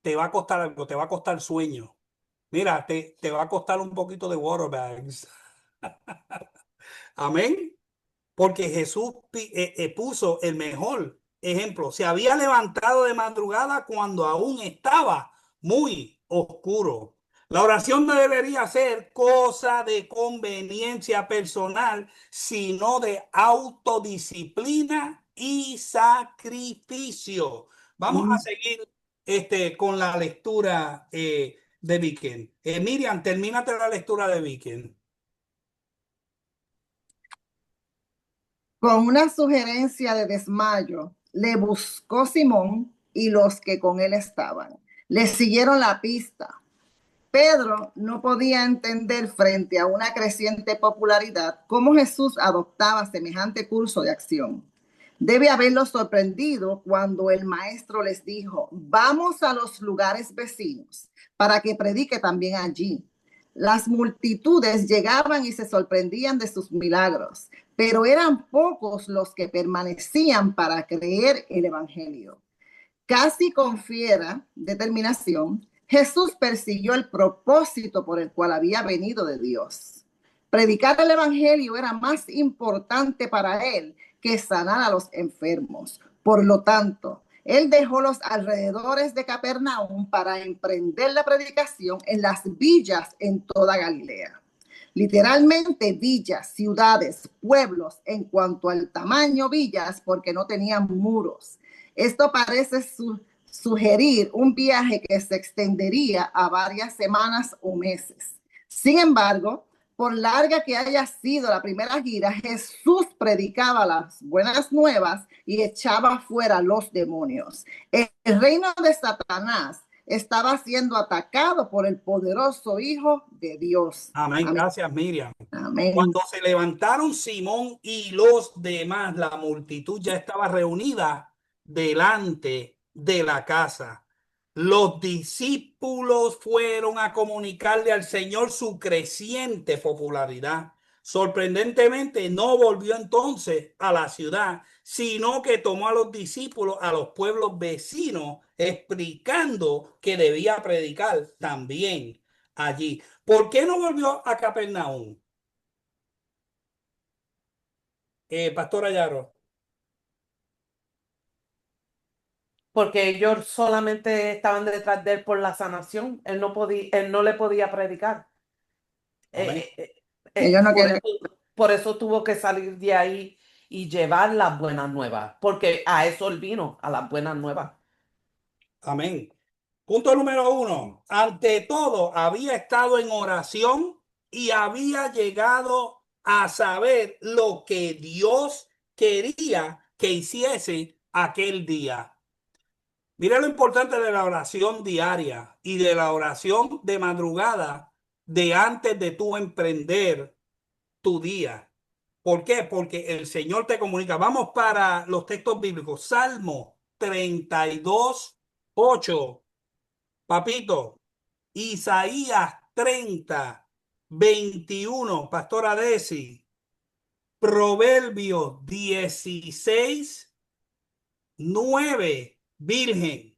Te va a costar algo, te va a costar sueño. Mira, te va a costar un poquito de water bags. Amén. Porque Jesús puso el mejor ejemplo. Se había levantado de madrugada cuando aún estaba muy oscuro. La oración no debería ser cosa de conveniencia personal, sino de autodisciplina y sacrificio. Vamos a seguir con la lectura de Viken. Miriam, termínate la lectura de Viken. Con una sugerencia de desmayo, le buscó Simón y los que con él estaban. Le siguieron la pista. Pedro no podía entender frente a una creciente popularidad cómo Jesús adoptaba semejante curso de acción. Debe haberlo sorprendido cuando el maestro les dijo: vamos a los lugares vecinos para que predique también allí. Las multitudes llegaban y se sorprendían de sus milagros, pero eran pocos los que permanecían para creer el evangelio. Casi con fiera determinación, Jesús persiguió el propósito por el cual había venido de Dios. Predicar el evangelio era más importante para él que sanar a los enfermos. Por lo tanto, él dejó los alrededores de Capernaum para emprender la predicación en las villas en toda Galilea. Literalmente villas, ciudades, pueblos, en cuanto al tamaño villas, porque no tenían muros. Esto parece sugerir un viaje que se extendería a varias semanas o meses. Sin embargo, por larga que haya sido la primera gira, Jesús predicaba las buenas nuevas y echaba fuera los demonios. El reino de Satanás estaba siendo atacado por el poderoso Hijo de Dios. Amén. Amén. Gracias, Miriam. Amén. Cuando se levantaron Simón y los demás, la multitud ya estaba reunida delante de la casa. Los discípulos fueron a comunicarle al Señor su creciente popularidad. Sorprendentemente, no volvió entonces a la ciudad, sino que tomó a los discípulos a los pueblos vecinos, explicando que debía predicar también allí. ¿Por qué no volvió a Capernaum? Pastor Ayaro. Porque ellos solamente estaban detrás de él por la sanación. Él no le podía predicar. Ellos no querían. Por eso tuvo que salir de ahí y llevar las buenas nuevas, porque a eso él vino, a las buenas nuevas. Amén. Punto número 1. Ante todo, había estado en oración y había llegado a saber lo que Dios quería que hiciese aquel día. Mira lo importante de la oración diaria y de la oración de madrugada de antes de tú emprender tu día. ¿Por qué? Porque el Señor te comunica. Vamos para los textos bíblicos. Salmo 32, 8. Papito, Isaías 30, 21, Pastora Desi. Proverbios 16, 9, Virgen.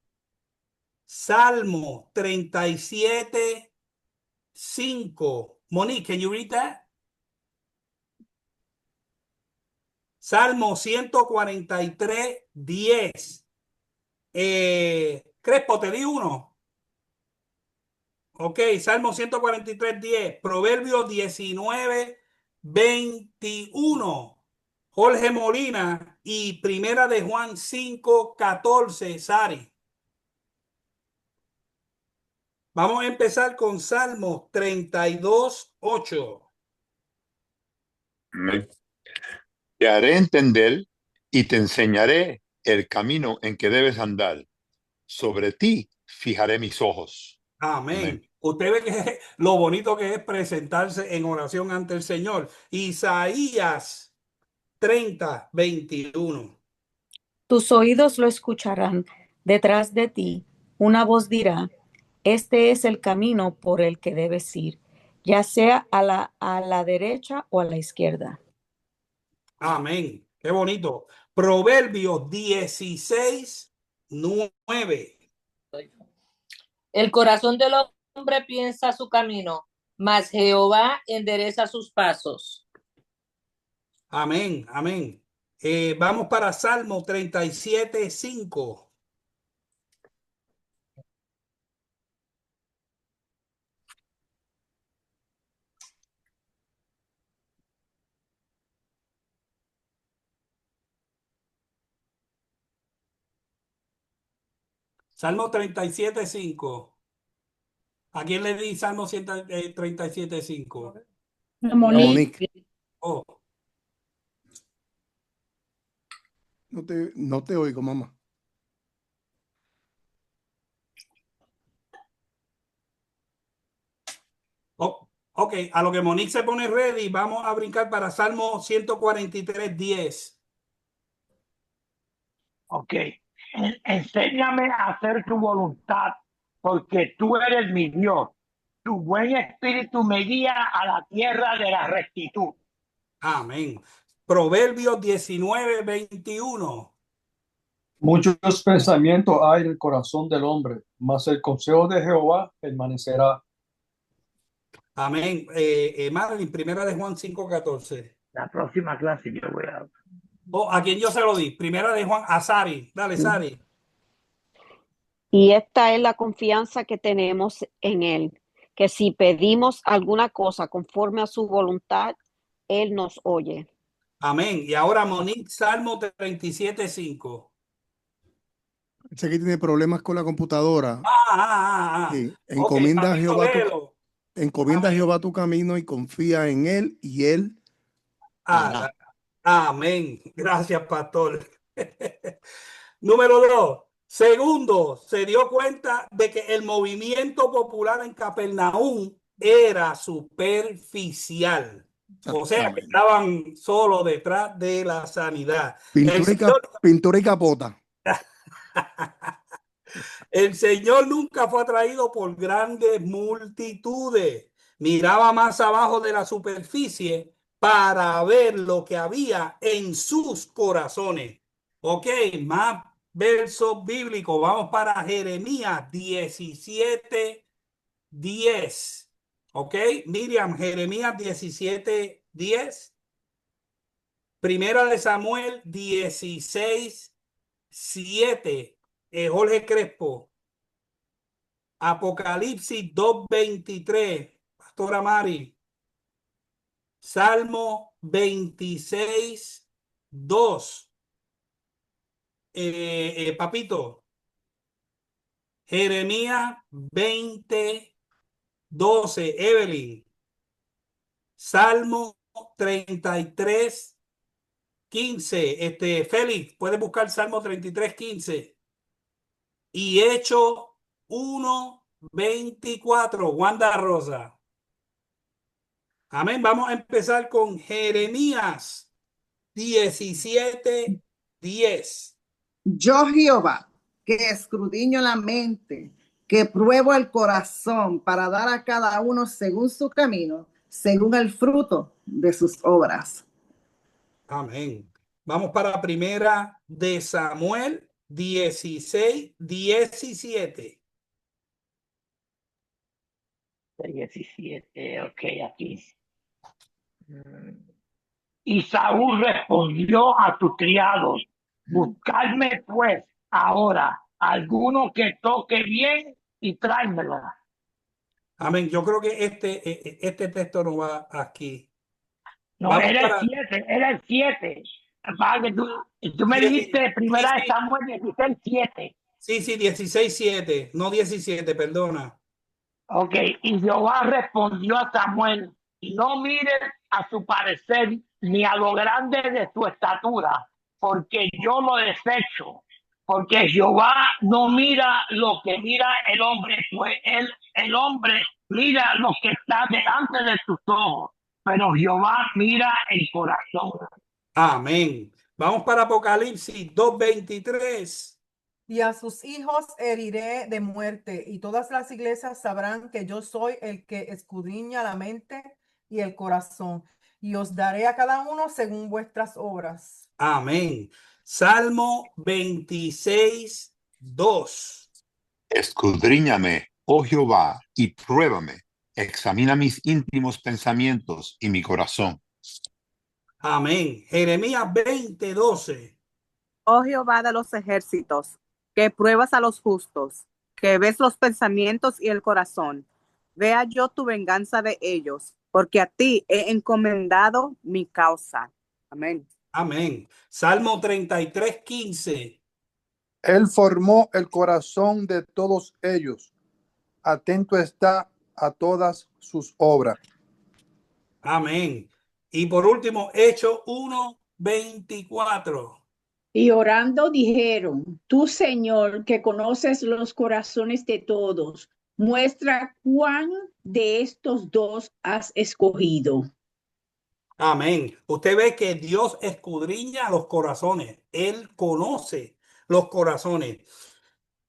Salmo 37, 5. Monique, can you read that? Salmo 143, 10. Crespo, te di uno. Ok, Salmo 143, 10. Proverbios 19, 21. Jorge Molina y Primera de Juan 5, 14. Sari. Vamos a empezar con Salmo 32, 8. Amén. Te haré entender y te enseñaré el camino en que debes andar. Sobre ti fijaré mis ojos. Amén. Amén. Usted ve que lo bonito que es presentarse en oración ante el Señor. Isaías 30, 21. Tus oídos lo escucharán. Detrás de ti una voz dirá: este es el camino por el que debes ir, ya sea a la derecha o a la izquierda. Amén. Qué bonito. Proverbios 16, 9. El corazón del hombre piensa su camino, mas Jehová endereza sus pasos. Amén, amén. Vamos para Salmo 37, 5. Salmo 37:5. ¿A quién le di Salmo 37:5? Monique. Oh, No te oigo, mamá. oh, ok, a lo que Monique se pone ready, vamos a brincar para Salmo 143:10. Ok. Enséñame a hacer tu voluntad, porque tú eres mi Dios. Tu buen espíritu me guía a la tierra de la rectitud. Amén. Proverbios 19:21. Muchos pensamientos hay en el corazón del hombre, mas el consejo de Jehová permanecerá. Amén. Madeline, primera de Juan 5:14. La próxima clase yo voy a... Oh, ¿a quién yo se lo di? Primera de Juan, a Sari. Dale, Sari. Y esta es la confianza que tenemos en Él, que si pedimos alguna cosa conforme a su voluntad, Él nos oye. Amén. Y ahora Monique, Salmo 37:5. Sé que tiene problemas con la computadora. Sí. Ok, Encomienda a papito, Jehová léelo. encomienda a Amén. Jehová tu camino y confía en él y él hará. Amén. Gracias, pastor. Número 2. Segundo, se dio cuenta de que el movimiento popular en Capernaum era superficial. O sea, que estaban solo detrás de la sanidad. Pintura y capota. El Señor nunca fue atraído por grandes multitudes. Miraba más abajo de la superficie para ver lo que había en sus corazones. Ok, más versos bíblicos. Vamos para Jeremías 17:10. Ok, Miriam, Jeremías 17:10. Primera de Samuel 16:7. Jorge Crespo. Apocalipsis 2:23. Pastora Mari. Salmo 26:2. Papito. Jeremías 20:12. Evelyn. Salmo 33:15. Félix, puedes buscar Salmo 33:15. Y Hechos 1:24. Wanda Rosa. Amén. Vamos a empezar con Jeremías 17:10. Yo, Jehová, que escudriño la mente, que pruebo el corazón para dar a cada uno según su camino, según el fruto de sus obras. Amén. Vamos para primera de Samuel 16:17. 17, ok, aquí. Y Saúl respondió a tus criados: buscadme pues ahora alguno que toque bien y tráemela. Amén. Yo creo que este texto no va aquí. No, Vamos era para el 7, era el 7. Para que tú me dijiste primera de Samuel 16:7. Sí, 16:7, no 17, perdona. Ok, y Jehová respondió a Samuel: no mires a su parecer ni a lo grande de su estatura, porque yo lo desecho. Porque Jehová no mira lo que mira el hombre, pues el hombre mira lo que está delante de sus ojos, pero Jehová mira el corazón. Amén. Vamos para Apocalipsis 2:23. Y a sus hijos heriré de muerte, y todas las iglesias sabrán que yo soy el que escudriña la mente y el corazón, y os daré a cada uno según vuestras obras. Amén. Salmo 26:2. Escudriñame, oh Jehová, y pruébame. Examina mis íntimos pensamientos y mi corazón. Amén. Jeremías 20:12. Oh Jehová de los ejércitos, que pruebas a los justos, que ves los pensamientos y el corazón. Vea yo tu venganza de ellos, porque a ti he encomendado mi causa. Amén. Amén. Salmo 33:15. Él formó el corazón de todos ellos. Atento está a todas sus obras. Amén. Y por último, Hechos 1:24. Y orando dijeron, tú, Señor, que conoces los corazones de todos, muestra cuán de estos dos has escogido. Amén. Usted ve que Dios escudriña los corazones. Él conoce los corazones.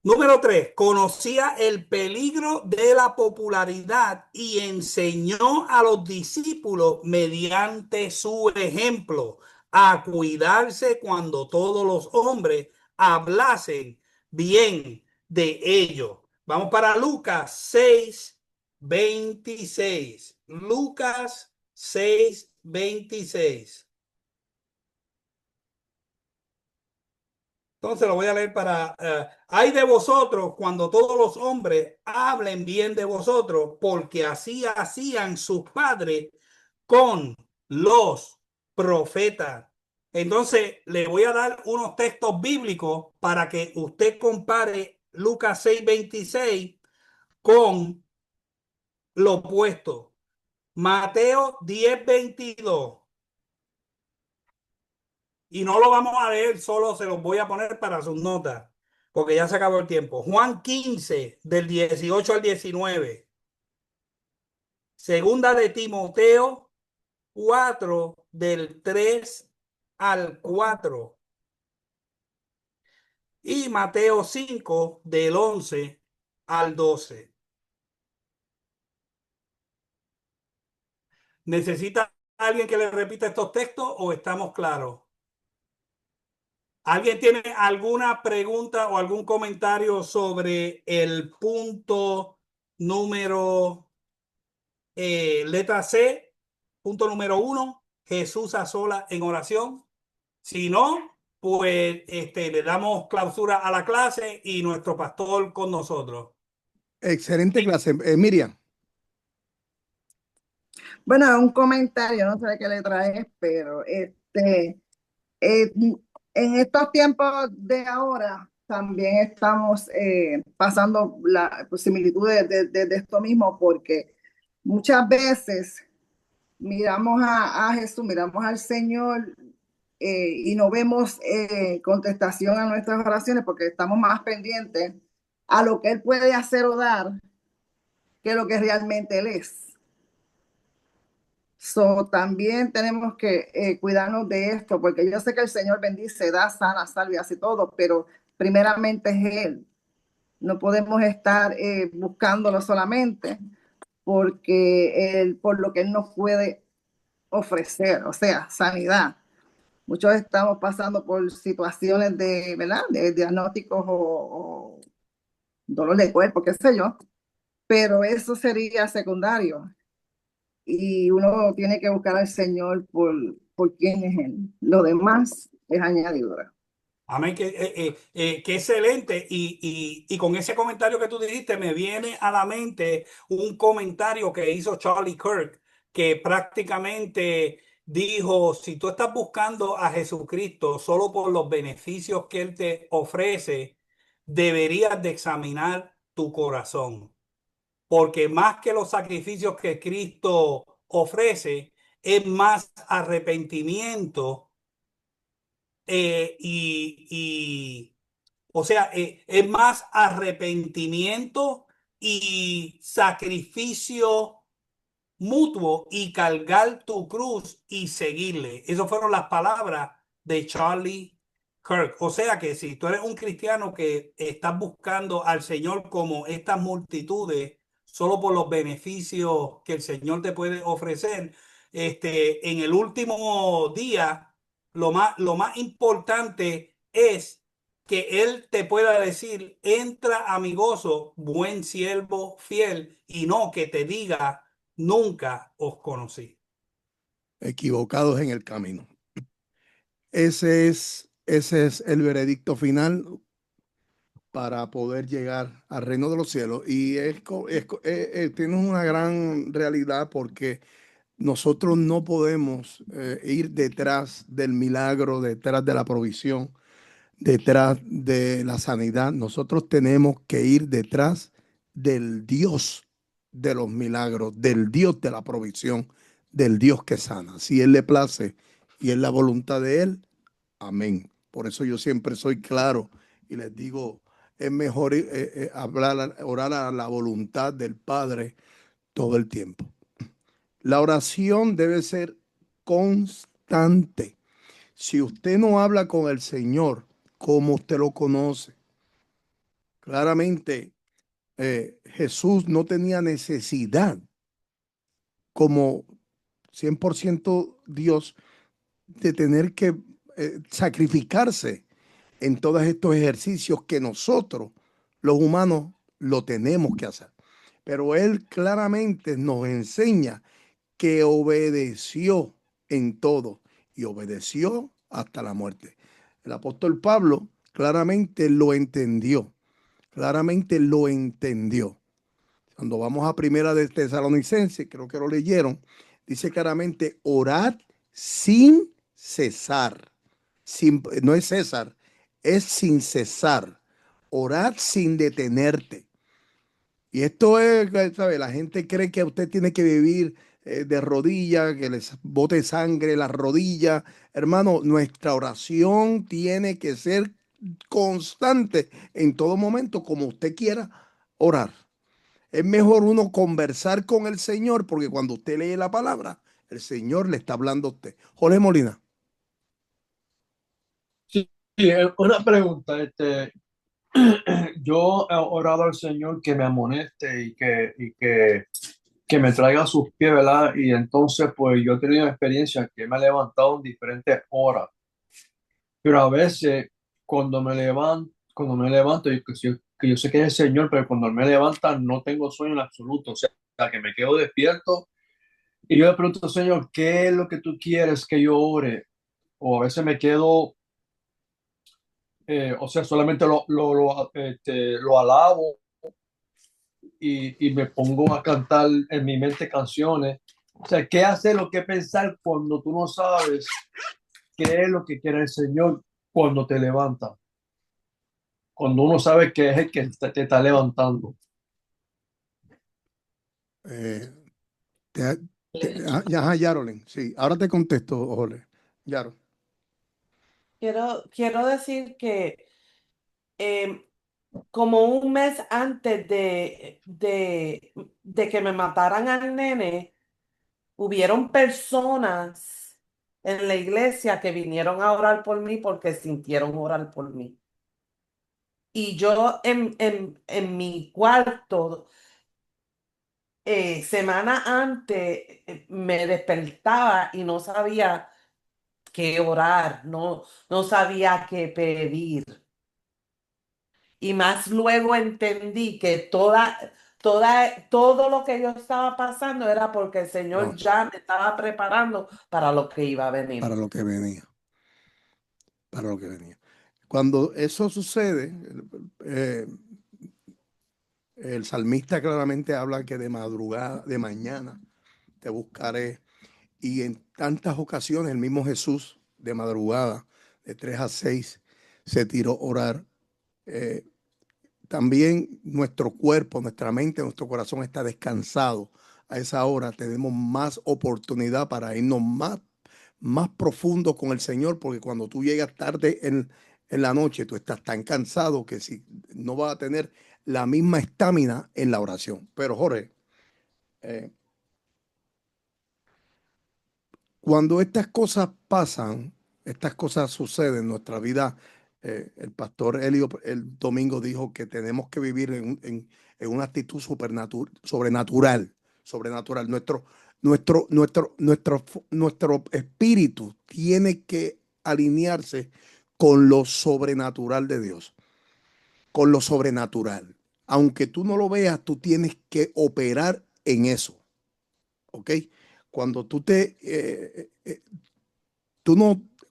Número 3, conocía el peligro de la popularidad y enseñó a los discípulos mediante su ejemplo a cuidarse cuando todos los hombres hablasen bien de ellos. Vamos para Lucas 6:26. Lucas 6:26. Entonces lo voy a leer para... hay de vosotros cuando todos los hombres hablen bien de vosotros, porque así hacían sus padres con los profetas. Entonces le voy a dar unos textos bíblicos para que usted compare Lucas 6:26 con lo opuesto. Mateo 10:22. Y no lo vamos a leer, solo se los voy a poner para sus notas, porque ya se acabó el tiempo. Juan 15, del 18 al 19. Segunda de Timoteo 4, del 3 al 4. Y Mateo 5, del 11 al 12. ¿Necesita alguien que le repita estos textos o estamos claros? ¿Alguien tiene alguna pregunta o algún comentario sobre el punto número letra C, punto número 1, Jesús a sola en oración? Si no, pues le damos clausura a la clase y nuestro pastor con nosotros. Excelente clase. Miriam. Bueno, un comentario, no sé de qué le traes, pero en estos tiempos de ahora también estamos pasando la similitud de esto mismo, porque muchas veces miramos a Jesús, miramos al Señor y no vemos contestación a nuestras oraciones porque estamos más pendientes a lo que Él puede hacer o dar que lo que realmente Él es. También tenemos que cuidarnos de esto, porque yo sé que el Señor bendice, da, sana, salve, hace todo, pero primeramente es Él. No podemos estar buscándolo solamente por lo que Él nos puede ofrecer, o sea, sanidad. Muchos estamos pasando por situaciones ¿verdad? De diagnósticos o dolor de cuerpo, qué sé yo, pero eso sería secundario. Y uno tiene que buscar al Señor por quién es Él. Lo demás es añadidura. Amén, que excelente. Y con ese comentario que tú dijiste, me viene a la mente un comentario que hizo Charlie Kirk, que prácticamente dijo, si tú estás buscando a Jesucristo solo por los beneficios que Él te ofrece, deberías de examinar tu corazón. Porque más que los sacrificios que Cristo ofrece, es más arrepentimiento o sea, es más arrepentimiento y sacrificio mutuo y cargar tu cruz y seguirle. Esas fueron las palabras de Charlie Kirk. O sea que si tú eres un cristiano que estás buscando al Señor como estas multitudes, solo por los beneficios que el Señor te puede ofrecer, en el último día, lo más importante es que Él te pueda decir, entra a mi gozo, buen siervo fiel, y no que te diga, nunca os conocí. Equivocados en el camino. Ese es el veredicto final para poder llegar al reino de los cielos. Y tiene una gran realidad porque nosotros no podemos ir detrás del milagro, detrás de la provisión, detrás de la sanidad. Nosotros tenemos que ir detrás del Dios de los milagros, del Dios de la provisión, del Dios que sana. Si Él le place y es la voluntad de Él, amén. Por eso yo siempre soy claro y les digo, es mejor hablar, orar a la voluntad del Padre todo el tiempo. La oración debe ser constante. Si usted no habla con el Señor como usted lo conoce, claramente Jesús no tenía necesidad como 100% Dios de tener que sacrificarse en todos estos ejercicios que nosotros, los humanos, lo tenemos que hacer. Pero Él claramente nos enseña que obedeció en todo y obedeció hasta la muerte. El apóstol Pablo claramente lo entendió, claramente lo entendió. Cuando vamos a Primera de Tesalonicenses, creo que lo leyeron, dice claramente, orad sin cesar. No es César, es sin cesar. Orad sin detenerte. Y esto es, ¿sabe? La gente cree que usted tiene que vivir de rodillas, que les bote sangre las rodillas. Hermano, nuestra oración tiene que ser constante en todo momento, como usted quiera orar. Es mejor uno conversar con el Señor, porque cuando usted lee la palabra, el Señor le está hablando a usted. Jorge Molina. Sí, una pregunta, yo he orado al Señor que me amoneste que me traiga a sus pies, ¿verdad? Y entonces, pues yo he tenido experiencias que me ha levantado en diferentes horas, pero a veces cuando me levanto, que yo sé que es el Señor, pero cuando me levanta no tengo sueño en absoluto, o sea, que me quedo despierto y yo le pregunto, Señor, ¿qué es lo que tú quieres que yo ore? O a veces me quedo, o sea, solamente lo alabo y me pongo a cantar en mi mente canciones. O sea, ¿qué hacer o qué pensar cuando tú no sabes qué es lo que quiere el Señor cuando te levanta? Cuando uno sabe que es el que te está levantando. Yarolin, sí. Ahora te contesto, Jorge. Yaro. Quiero decir que como un mes antes de que me mataran al nene, hubieron personas en la iglesia que vinieron a orar por mí porque sintieron orar por mí. Y yo en mi cuarto, semana antes, me despertaba y no sabía qué orar, no sabía qué pedir. Y más luego entendí que todo lo que yo estaba pasando era porque el Señor No, ya me estaba preparando para lo que iba a venir. para lo que venía. Para lo que venía. Cuando eso sucede, el salmista claramente habla que de madrugada, de mañana, te buscaré. Y en tantas ocasiones el mismo Jesús de madrugada, de 3 a 6, se tiró a orar. También nuestro cuerpo, nuestra mente, nuestro corazón está descansado. A esa hora tenemos más oportunidad para irnos más profundo con el Señor, porque cuando tú llegas tarde en la noche, tú estás tan cansado que si no vas a tener la misma estamina en la oración. Pero Jorge, cuando estas cosas pasan, estas cosas suceden en nuestra vida, el pastor Elio el domingo dijo que tenemos que vivir en una actitud sobrenatural. Nuestro espíritu tiene que alinearse con lo sobrenatural de Dios, con lo sobrenatural. Aunque tú no lo veas, tú tienes que operar en eso. ¿Ok? Cuando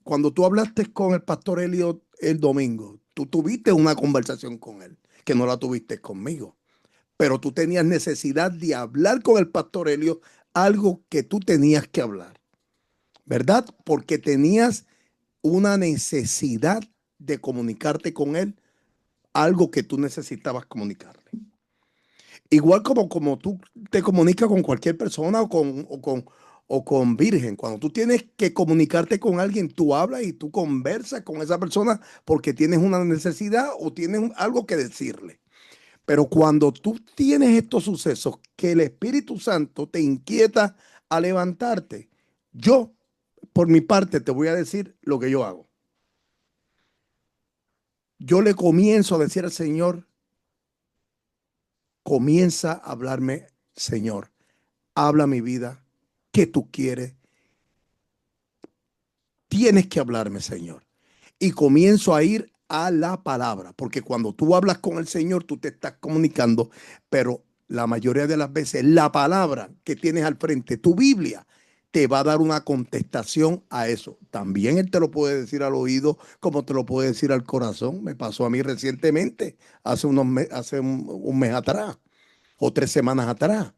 cuando tú hablaste con el pastor Elliot el domingo, tú tuviste una conversación con él, que no la tuviste conmigo, pero tú tenías necesidad de hablar con el pastor Elliot algo que tú tenías que hablar, ¿verdad? Porque tenías una necesidad de comunicarte con Él algo que tú necesitabas comunicarle. Igual como tú te comunicas con cualquier persona o con virgen. Cuando tú tienes que comunicarte con alguien, tú hablas y tú conversas con esa persona porque tienes una necesidad o tienes algo que decirle. Pero cuando tú tienes estos sucesos que el Espíritu Santo te inquieta a levantarte, yo, por mi parte, te voy a decir lo que yo hago. Yo le comienzo a decir al Señor, comienza a hablarme, Señor, habla mi vida, ¿qué tú quieres? Tienes que hablarme, Señor. Y comienzo a ir a la palabra, porque cuando tú hablas con el Señor, tú te estás comunicando, pero la mayoría de las veces la palabra que tienes al frente, tu Biblia, te va a dar una contestación a eso. También Él te lo puede decir al oído, como te lo puede decir al corazón. Me pasó a mí recientemente, hace un mes atrás o 3 semanas atrás.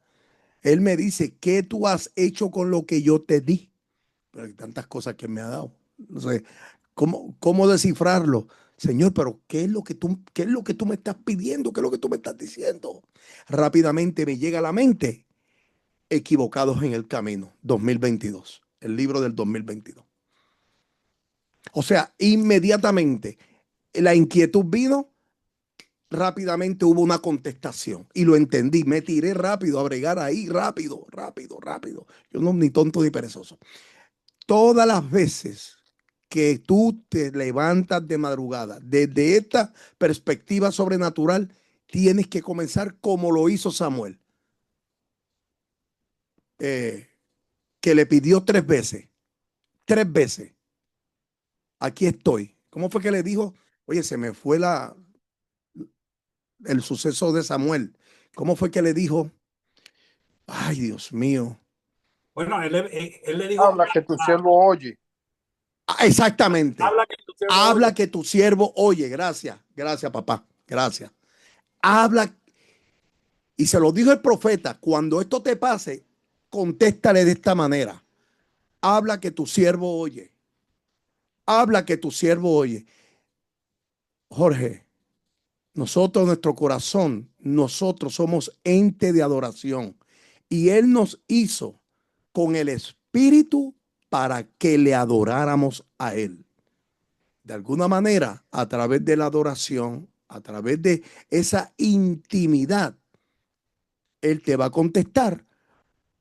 Él me dice, ¿qué tú has hecho con lo que yo te di? Pero hay tantas cosas que me ha dado. No sé, ¿cómo descifrarlo? Señor, pero ¿qué es lo que tú me estás pidiendo? ¿Qué es lo que tú me estás diciendo? Rápidamente me llega a la mente, Equivocados en el Camino, 2022, el libro del 2022. O sea, inmediatamente la inquietud vino, rápidamente hubo una contestación y lo entendí. Me tiré rápido a bregar ahí, rápido. Yo no ni tonto ni perezoso. Todas las veces que tú te levantas de madrugada, desde esta perspectiva sobrenatural, tienes que comenzar como lo hizo Samuel, que le pidió 3 veces, 3 veces. Aquí estoy. ¿Cómo fue que le dijo? Oye, se me fue el suceso de Samuel. ¿Cómo fue que le dijo? Ay, Dios mío. Bueno, él le dijo, Habla que tu siervo oye. Exactamente. habla Que tu siervo oye. Gracias, papá. Gracias. Habla. Y se lo dijo el profeta, cuando esto te pase, contéstale de esta manera. Habla que tu siervo oye. Habla que tu siervo oye. Jorge, nuestro corazón, nosotros somos ente de adoración. Y Él nos hizo con el Espíritu para que le adoráramos a Él. De alguna manera, a través de la adoración, a través de esa intimidad, Él te va a contestar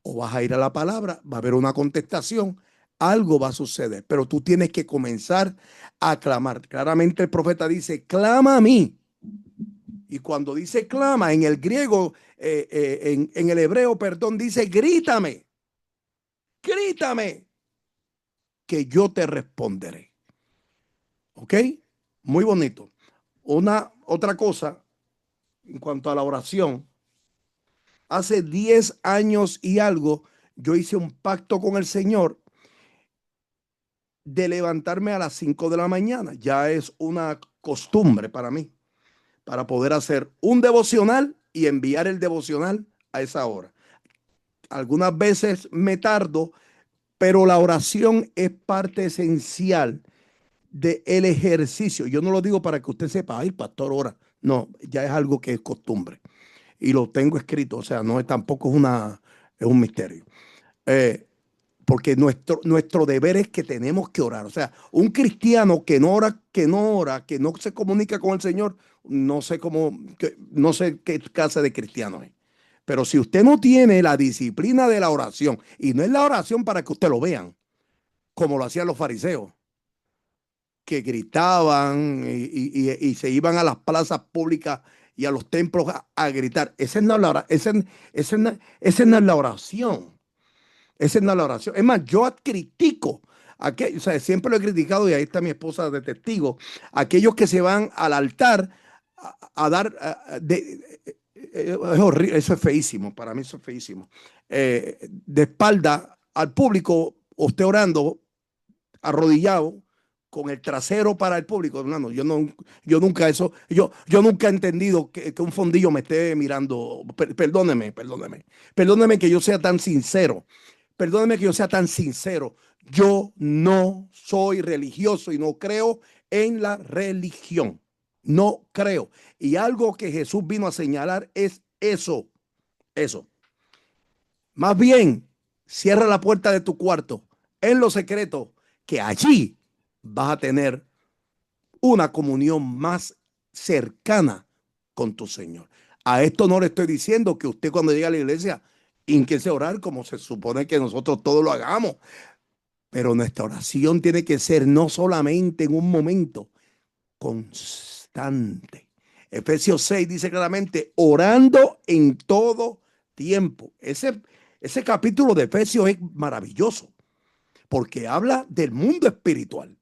o vas a ir a la palabra, va a haber una contestación, algo va a suceder, pero tú tienes que comenzar a clamar. Claramente el profeta dice, clama a mí. Y cuando dice clama, en el griego, en el hebreo, perdón, dice grítame, que yo te responderé. ¿Ok? Muy bonito. Otra cosa, en cuanto a la oración, hace 10 años y algo, yo hice un pacto con el Señor de levantarme a las 5 de la mañana. Ya es una costumbre para mí, para poder hacer un devocional y enviar el devocional a esa hora. Algunas veces me tardo, pero la oración es parte esencial del ejercicio. Yo no lo digo para que usted sepa, ay, pastor, ora. No, ya es algo que es costumbre. Y lo tengo escrito, o sea, no es tampoco es un misterio. Porque nuestro deber es que tenemos que orar. O sea, un cristiano que no ora, que no se comunica con el Señor, no sé qué clase de cristiano es. Pero si usted no tiene la disciplina de la oración, y no es la oración para que usted lo vean, como lo hacían los fariseos, que gritaban y se iban a las plazas públicas y a los templos a gritar. Esa no es la oración. Esa no es la oración. Esa no es la oración. Es más, yo critico, o sea, siempre lo he criticado y ahí está mi esposa de testigo, aquellos que se van al altar a dar, es horrible, eso es feísimo, para mí eso es feísimo. De espalda al público, usted orando, arrodillado, con el trasero para el público. No, yo nunca he entendido que un fondillo me esté mirando. Perdóneme que yo sea tan sincero. Perdóneme que yo sea tan sincero. Yo no soy religioso y no creo en la religión. No creo. Y algo que Jesús vino a señalar es eso. Más bien, cierra la puerta de tu cuarto en lo secreto, que allí vas a tener una comunión más cercana con tu Señor. A esto no le estoy diciendo que usted cuando llegue a la iglesia ínquese a orar como se supone que nosotros todos lo hagamos, pero nuestra oración tiene que ser no solamente en un momento, constante. Efesios 6 dice claramente, orando en todo tiempo. Ese capítulo de Efesios es maravilloso porque habla del mundo espiritual,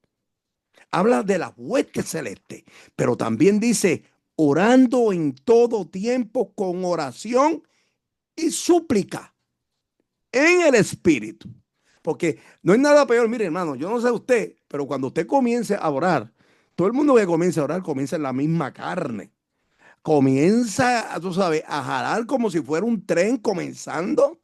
habla de la hueste celeste, pero también dice orando en todo tiempo con oración y súplica en el espíritu. Porque no hay nada peor, mire hermano, yo no sé usted, pero cuando usted comience a orar, todo el mundo que comienza a orar comienza en la misma carne. Comienza, tú sabes, a jalar como si fuera un tren comenzando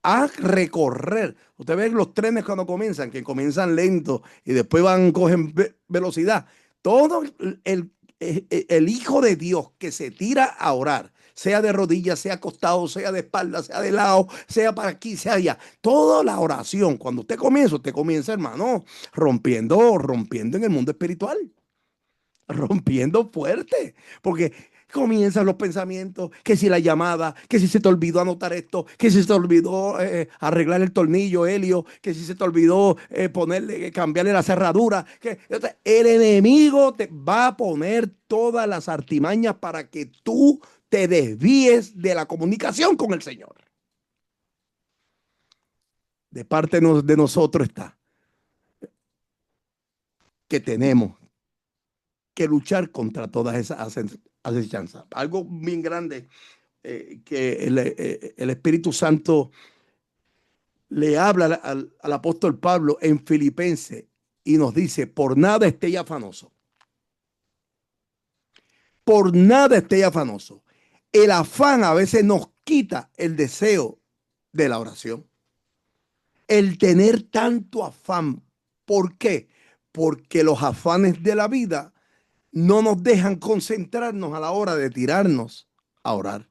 a recorrer. Usted ve los trenes cuando comienzan, que comienzan lentos y después cogen velocidad. Todo el Hijo de Dios que se tira a orar, sea de rodillas, sea acostado, sea de espalda, sea de lado, sea para aquí, sea allá. Toda la oración, cuando usted comienza, hermano, rompiendo en el mundo espiritual. Rompiendo fuerte, porque comienzan los pensamientos, que si la llamada, que si se te olvidó anotar esto, que si se te olvidó arreglar el tornillo, Helio, que si se te olvidó cambiarle la cerradura, que el enemigo te va a poner todas las artimañas para que tú te desvíes de la comunicación con el Señor. De parte de nosotros está que tenemos que luchar contra todas esas acechanzas. Algo bien grande que el Espíritu Santo le habla al apóstol Pablo en Filipenses y nos dice, por nada estéis afanoso. Por nada estéis afanoso. El afán a veces nos quita el deseo de la oración. El tener tanto afán. ¿Por qué? Porque los afanes de la vida no nos dejan concentrarnos a la hora de tirarnos a orar.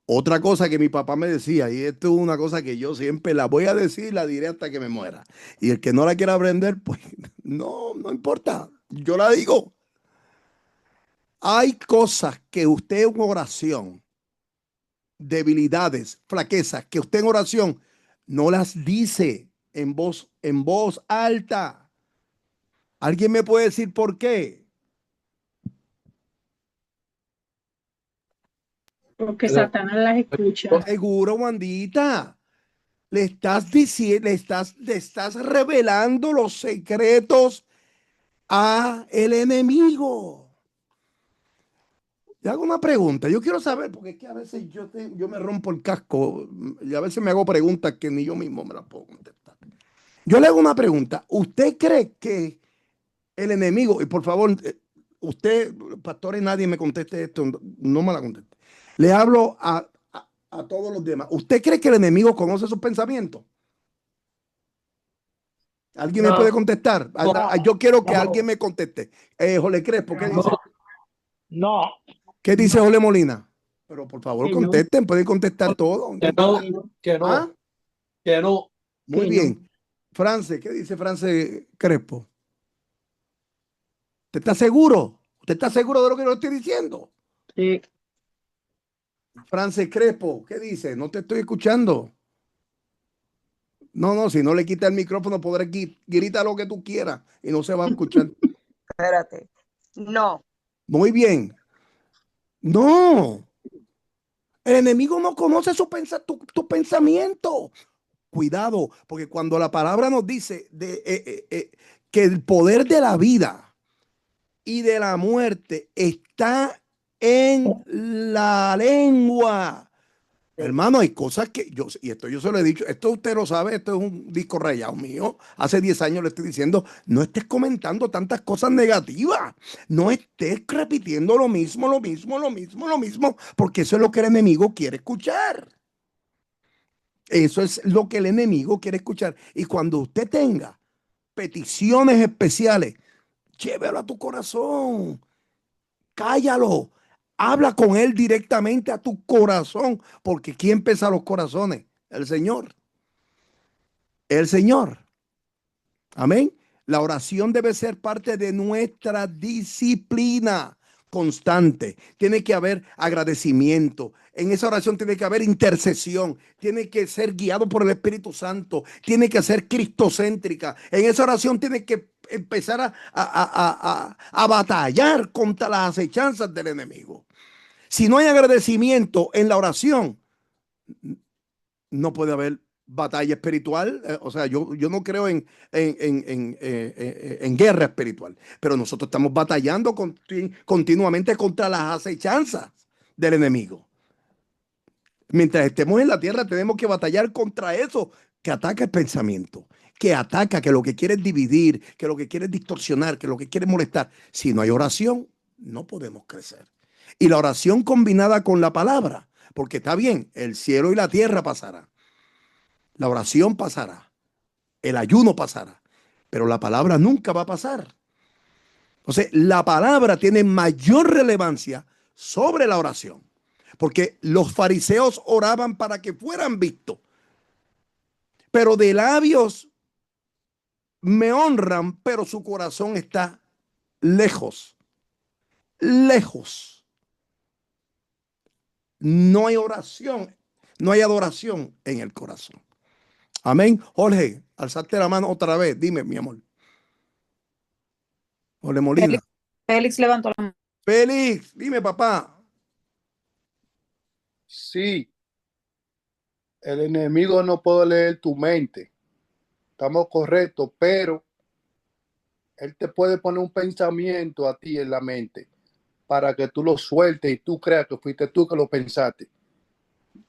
Otra cosa que mi papá me decía, y esto es una cosa que yo siempre la voy a decir, la diré hasta que me muera. Y el que no la quiera aprender, pues no importa, yo la digo. Hay cosas que usted en oración, debilidades, flaquezas, que usted en oración no las dice en voz alta. ¿Alguien me puede decir por qué? Porque Satanás las escucha. Seguro, Wandita. Le estás diciendo, le estás revelando los secretos a el enemigo. Le hago una pregunta. Yo quiero saber, porque es que a veces yo me rompo el casco y a veces me hago preguntas que ni yo mismo me las puedo contestar. Yo le hago una pregunta. ¿Usted cree que el enemigo, y por favor, usted, pastores, nadie me conteste esto, no me la conteste. Le hablo a todos los demás. ¿Usted cree que el enemigo conoce sus pensamientos? ¿Alguien me puede contestar? Yo quiero que alguien me conteste. Jole Crespo, ¿qué dice? No. ¿Qué dice Jole Molina? Pero por favor, contesten, pueden contestar todo. Que no. ¿Ah? Que no. Muy bien. France, ¿qué dice France Crespo? ¿Usted está seguro? ¿Usted está seguro de lo que yo estoy diciendo? Sí. France Crespo, ¿qué dice? No te estoy escuchando. No, si no le quita el micrófono, podrás gritar lo que tú quieras y no se va a escuchar. Espérate. No. Muy bien. No. El enemigo no conoce tu pensamiento. Cuidado, porque cuando la palabra nos dice que el poder de la vida y de la muerte está en la lengua. Hermano, hay cosas que y esto yo se lo he dicho, esto usted lo sabe, esto es un disco rayado mío. Hace 10 años le estoy diciendo, no estés comentando tantas cosas negativas, no estés repitiendo lo mismo, porque eso es lo que el enemigo quiere escuchar. Eso es lo que el enemigo quiere escuchar. Y cuando usted tenga peticiones especiales, llévalo a tu corazón. Cállalo. Habla con él directamente a tu corazón, porque ¿quién pesa los corazones? El Señor. El Señor. Amén. La oración debe ser parte de nuestra disciplina constante. Tiene que haber agradecimiento. En esa oración tiene que haber intercesión. Tiene que ser guiado por el Espíritu Santo. Tiene que ser cristocéntrica. En esa oración tiene que empezar a batallar contra las acechanzas del enemigo. Si no hay agradecimiento en la oración, no puede haber batalla espiritual. O sea, yo no creo en guerra espiritual, pero nosotros estamos batallando continuamente contra las acechanzas del enemigo. Mientras estemos en la tierra, tenemos que batallar contra eso que ataca el pensamiento, que ataca, que lo que quiere es dividir, que lo que quiere es distorsionar, que lo que quiere es molestar. Si no hay oración, no podemos crecer. Y la oración combinada con la palabra, porque está bien, el cielo y la tierra pasarán. La oración pasará, el ayuno pasará, pero la palabra nunca va a pasar. Entonces, la palabra tiene mayor relevancia sobre la oración, porque los fariseos oraban para que fueran vistos, pero de labios me honran, pero su corazón está lejos, lejos. No hay oración, no hay adoración en el corazón. Amén. Jorge, alzaste la mano otra vez. Dime, mi amor. Jorge Molina. Félix levantó la mano. Félix, dime, papá. Sí, el enemigo no puede leer tu mente. Estamos correctos, pero él te puede poner un pensamiento a ti en la mente para que tú lo sueltes y tú creas que fuiste tú que lo pensaste.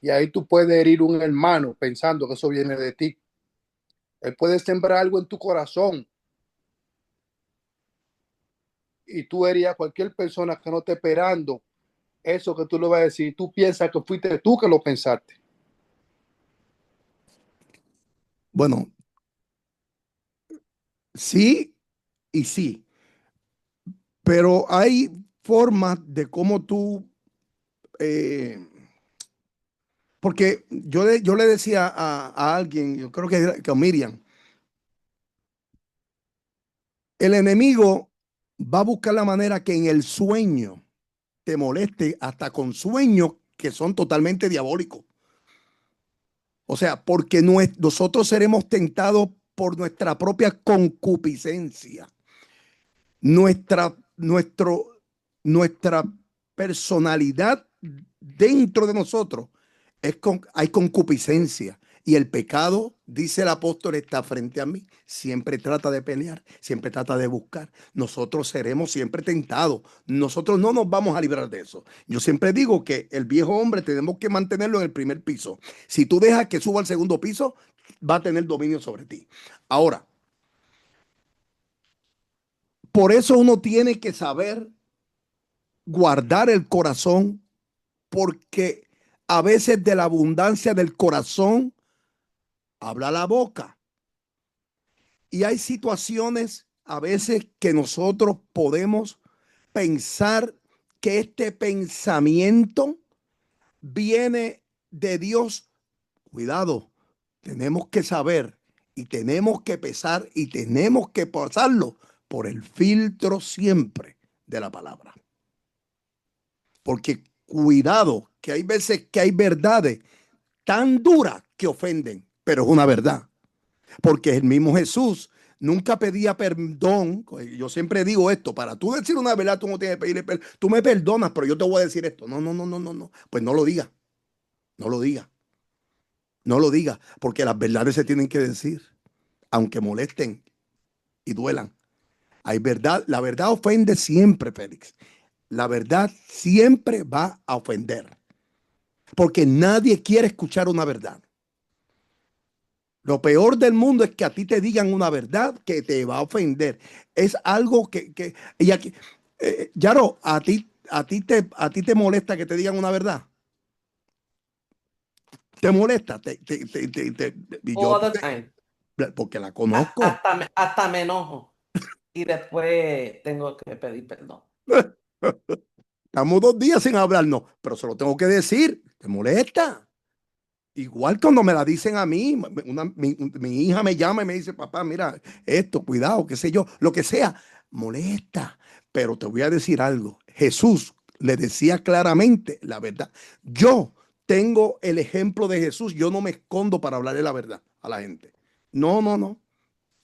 Y ahí tú puedes herir un hermano pensando que eso viene de ti. Él puede sembrar algo en tu corazón y tú herías a cualquier persona que no esté esperando eso que tú le vas a decir. Tú piensas que fuiste tú que lo pensaste. Bueno, sí y sí, pero hay formas de cómo tú, porque yo le decía a alguien, yo creo que a Miriam, el enemigo va a buscar la manera que en el sueño te moleste, hasta con sueños que son totalmente diabólicos. O sea, porque nosotros seremos tentados por nuestra propia concupiscencia. Nuestra personalidad dentro de nosotros hay concupiscencia. Y el pecado, dice el apóstol, está frente a mí. Siempre trata de pelear, siempre trata de buscar. Nosotros seremos siempre tentados. Nosotros no nos vamos a librar de eso. Yo siempre digo que el viejo hombre tenemos que mantenerlo en el primer piso. Si tú dejas que suba al segundo piso, va a tener dominio sobre ti. Ahora, por eso uno tiene que saber guardar el corazón, porque a veces de la abundancia del corazón habla la boca. Y hay situaciones a veces que nosotros podemos pensar que este pensamiento viene de Dios. Cuidado, tenemos que saber y tenemos que pesar y tenemos que pasarlo por el filtro siempre de la palabra. Porque cuidado, que hay veces que hay verdades tan duras que ofenden, pero es una verdad. Porque el mismo Jesús nunca pedía perdón. Yo siempre digo esto, para tú decir una verdad, tú no tienes que pedirle perdón. Tú me perdonas, pero yo te voy a decir esto. No. Pues no lo diga. No lo diga. No lo diga, porque las verdades se tienen que decir, aunque molesten y duelan. Hay verdad, la verdad ofende siempre, Félix. La verdad siempre va a ofender, porque nadie quiere escuchar una verdad. Lo peor del mundo es que a ti te digan una verdad que te va a ofender. Es algo y aquí, Yaro, a ti te molesta que te digan una verdad. ¿Te molesta? All the time. Porque la conozco. Hasta me enojo. y después tengo que pedir perdón. Estamos 2 días sin hablarnos, pero se lo tengo que decir. ¿Te molesta? Igual cuando me la dicen a mí, mi hija me llama y me dice, papá, mira, esto, cuidado, qué sé yo, lo que sea, molesta. Pero te voy a decir algo. Jesús le decía claramente la verdad. Yo tengo el ejemplo de Jesús. Yo no me escondo para hablarle la verdad a la gente. No, no, no.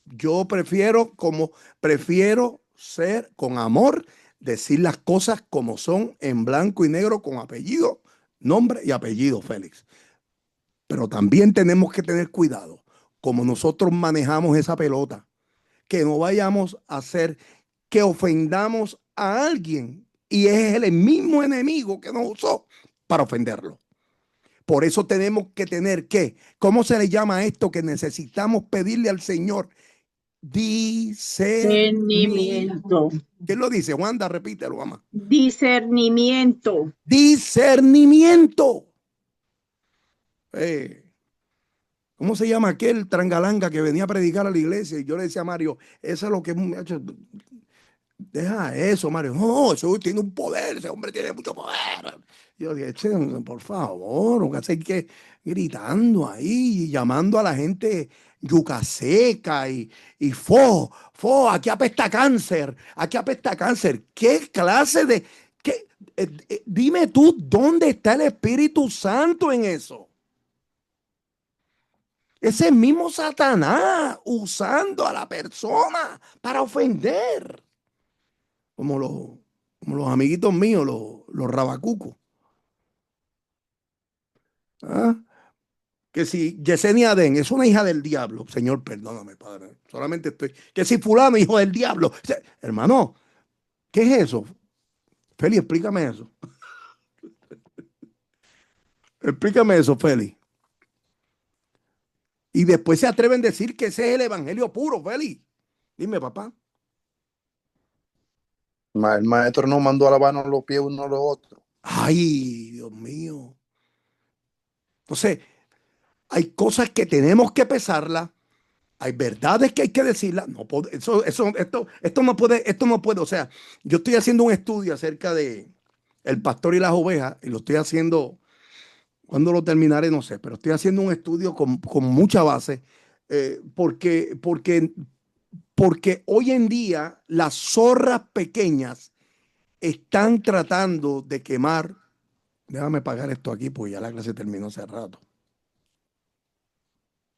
Yo prefiero ser con amor, decir las cosas como son, en blanco y negro, con apellido, nombre y apellido, Félix. Pero también tenemos que tener cuidado como nosotros manejamos esa pelota, que no vayamos a hacer que ofendamos a alguien y es el mismo enemigo que nos usó para ofenderlo. Por eso tenemos que tener ¿cómo se le llama a esto? Que necesitamos pedirle al Señor discernimiento. ¿Quién lo dice? Wanda, repítelo, mamá. Discernimiento. Discernimiento. ¿Cómo se llama aquel trangalanga que venía a predicar a la iglesia? Y yo le decía a Mario, eso es lo que es un... Deja eso, Mario. No, eso tiene un poder, ese hombre tiene mucho poder. Yo dije, por favor, no sé qué, gritando ahí y llamando a la gente yuca seca y aquí apesta cáncer, aquí apesta cáncer. ¿Qué clase de... dime tú, ¿dónde está el Espíritu Santo en eso? Ese mismo Satanás usando a la persona para ofender. Como los amiguitos míos, los rabacucos. ¿Ah? Que si Yesenia Adén es una hija del diablo, Señor, perdóname, Padre. Solamente estoy. Que si fulano hijo del diablo. O sea, hermano, ¿qué es eso? Feli, explícame eso. Explícame eso, Feli. Y después se atreven a decir que ese es el evangelio puro, Feli. Dime, papá. El maestro nos mandó a lavarnos los pies uno a los otros. Ay, Dios mío. Entonces, hay cosas que tenemos que pesarlas. Hay verdades que hay que decirlas. No, esto no puede. O sea, yo estoy haciendo un estudio acerca de el pastor y las ovejas y lo estoy haciendo. Cuando lo terminaré, no sé, pero estoy haciendo un estudio con mucha base porque hoy en día las zorras pequeñas están tratando de quemar. Déjame pagar esto aquí porque ya la clase terminó hace rato.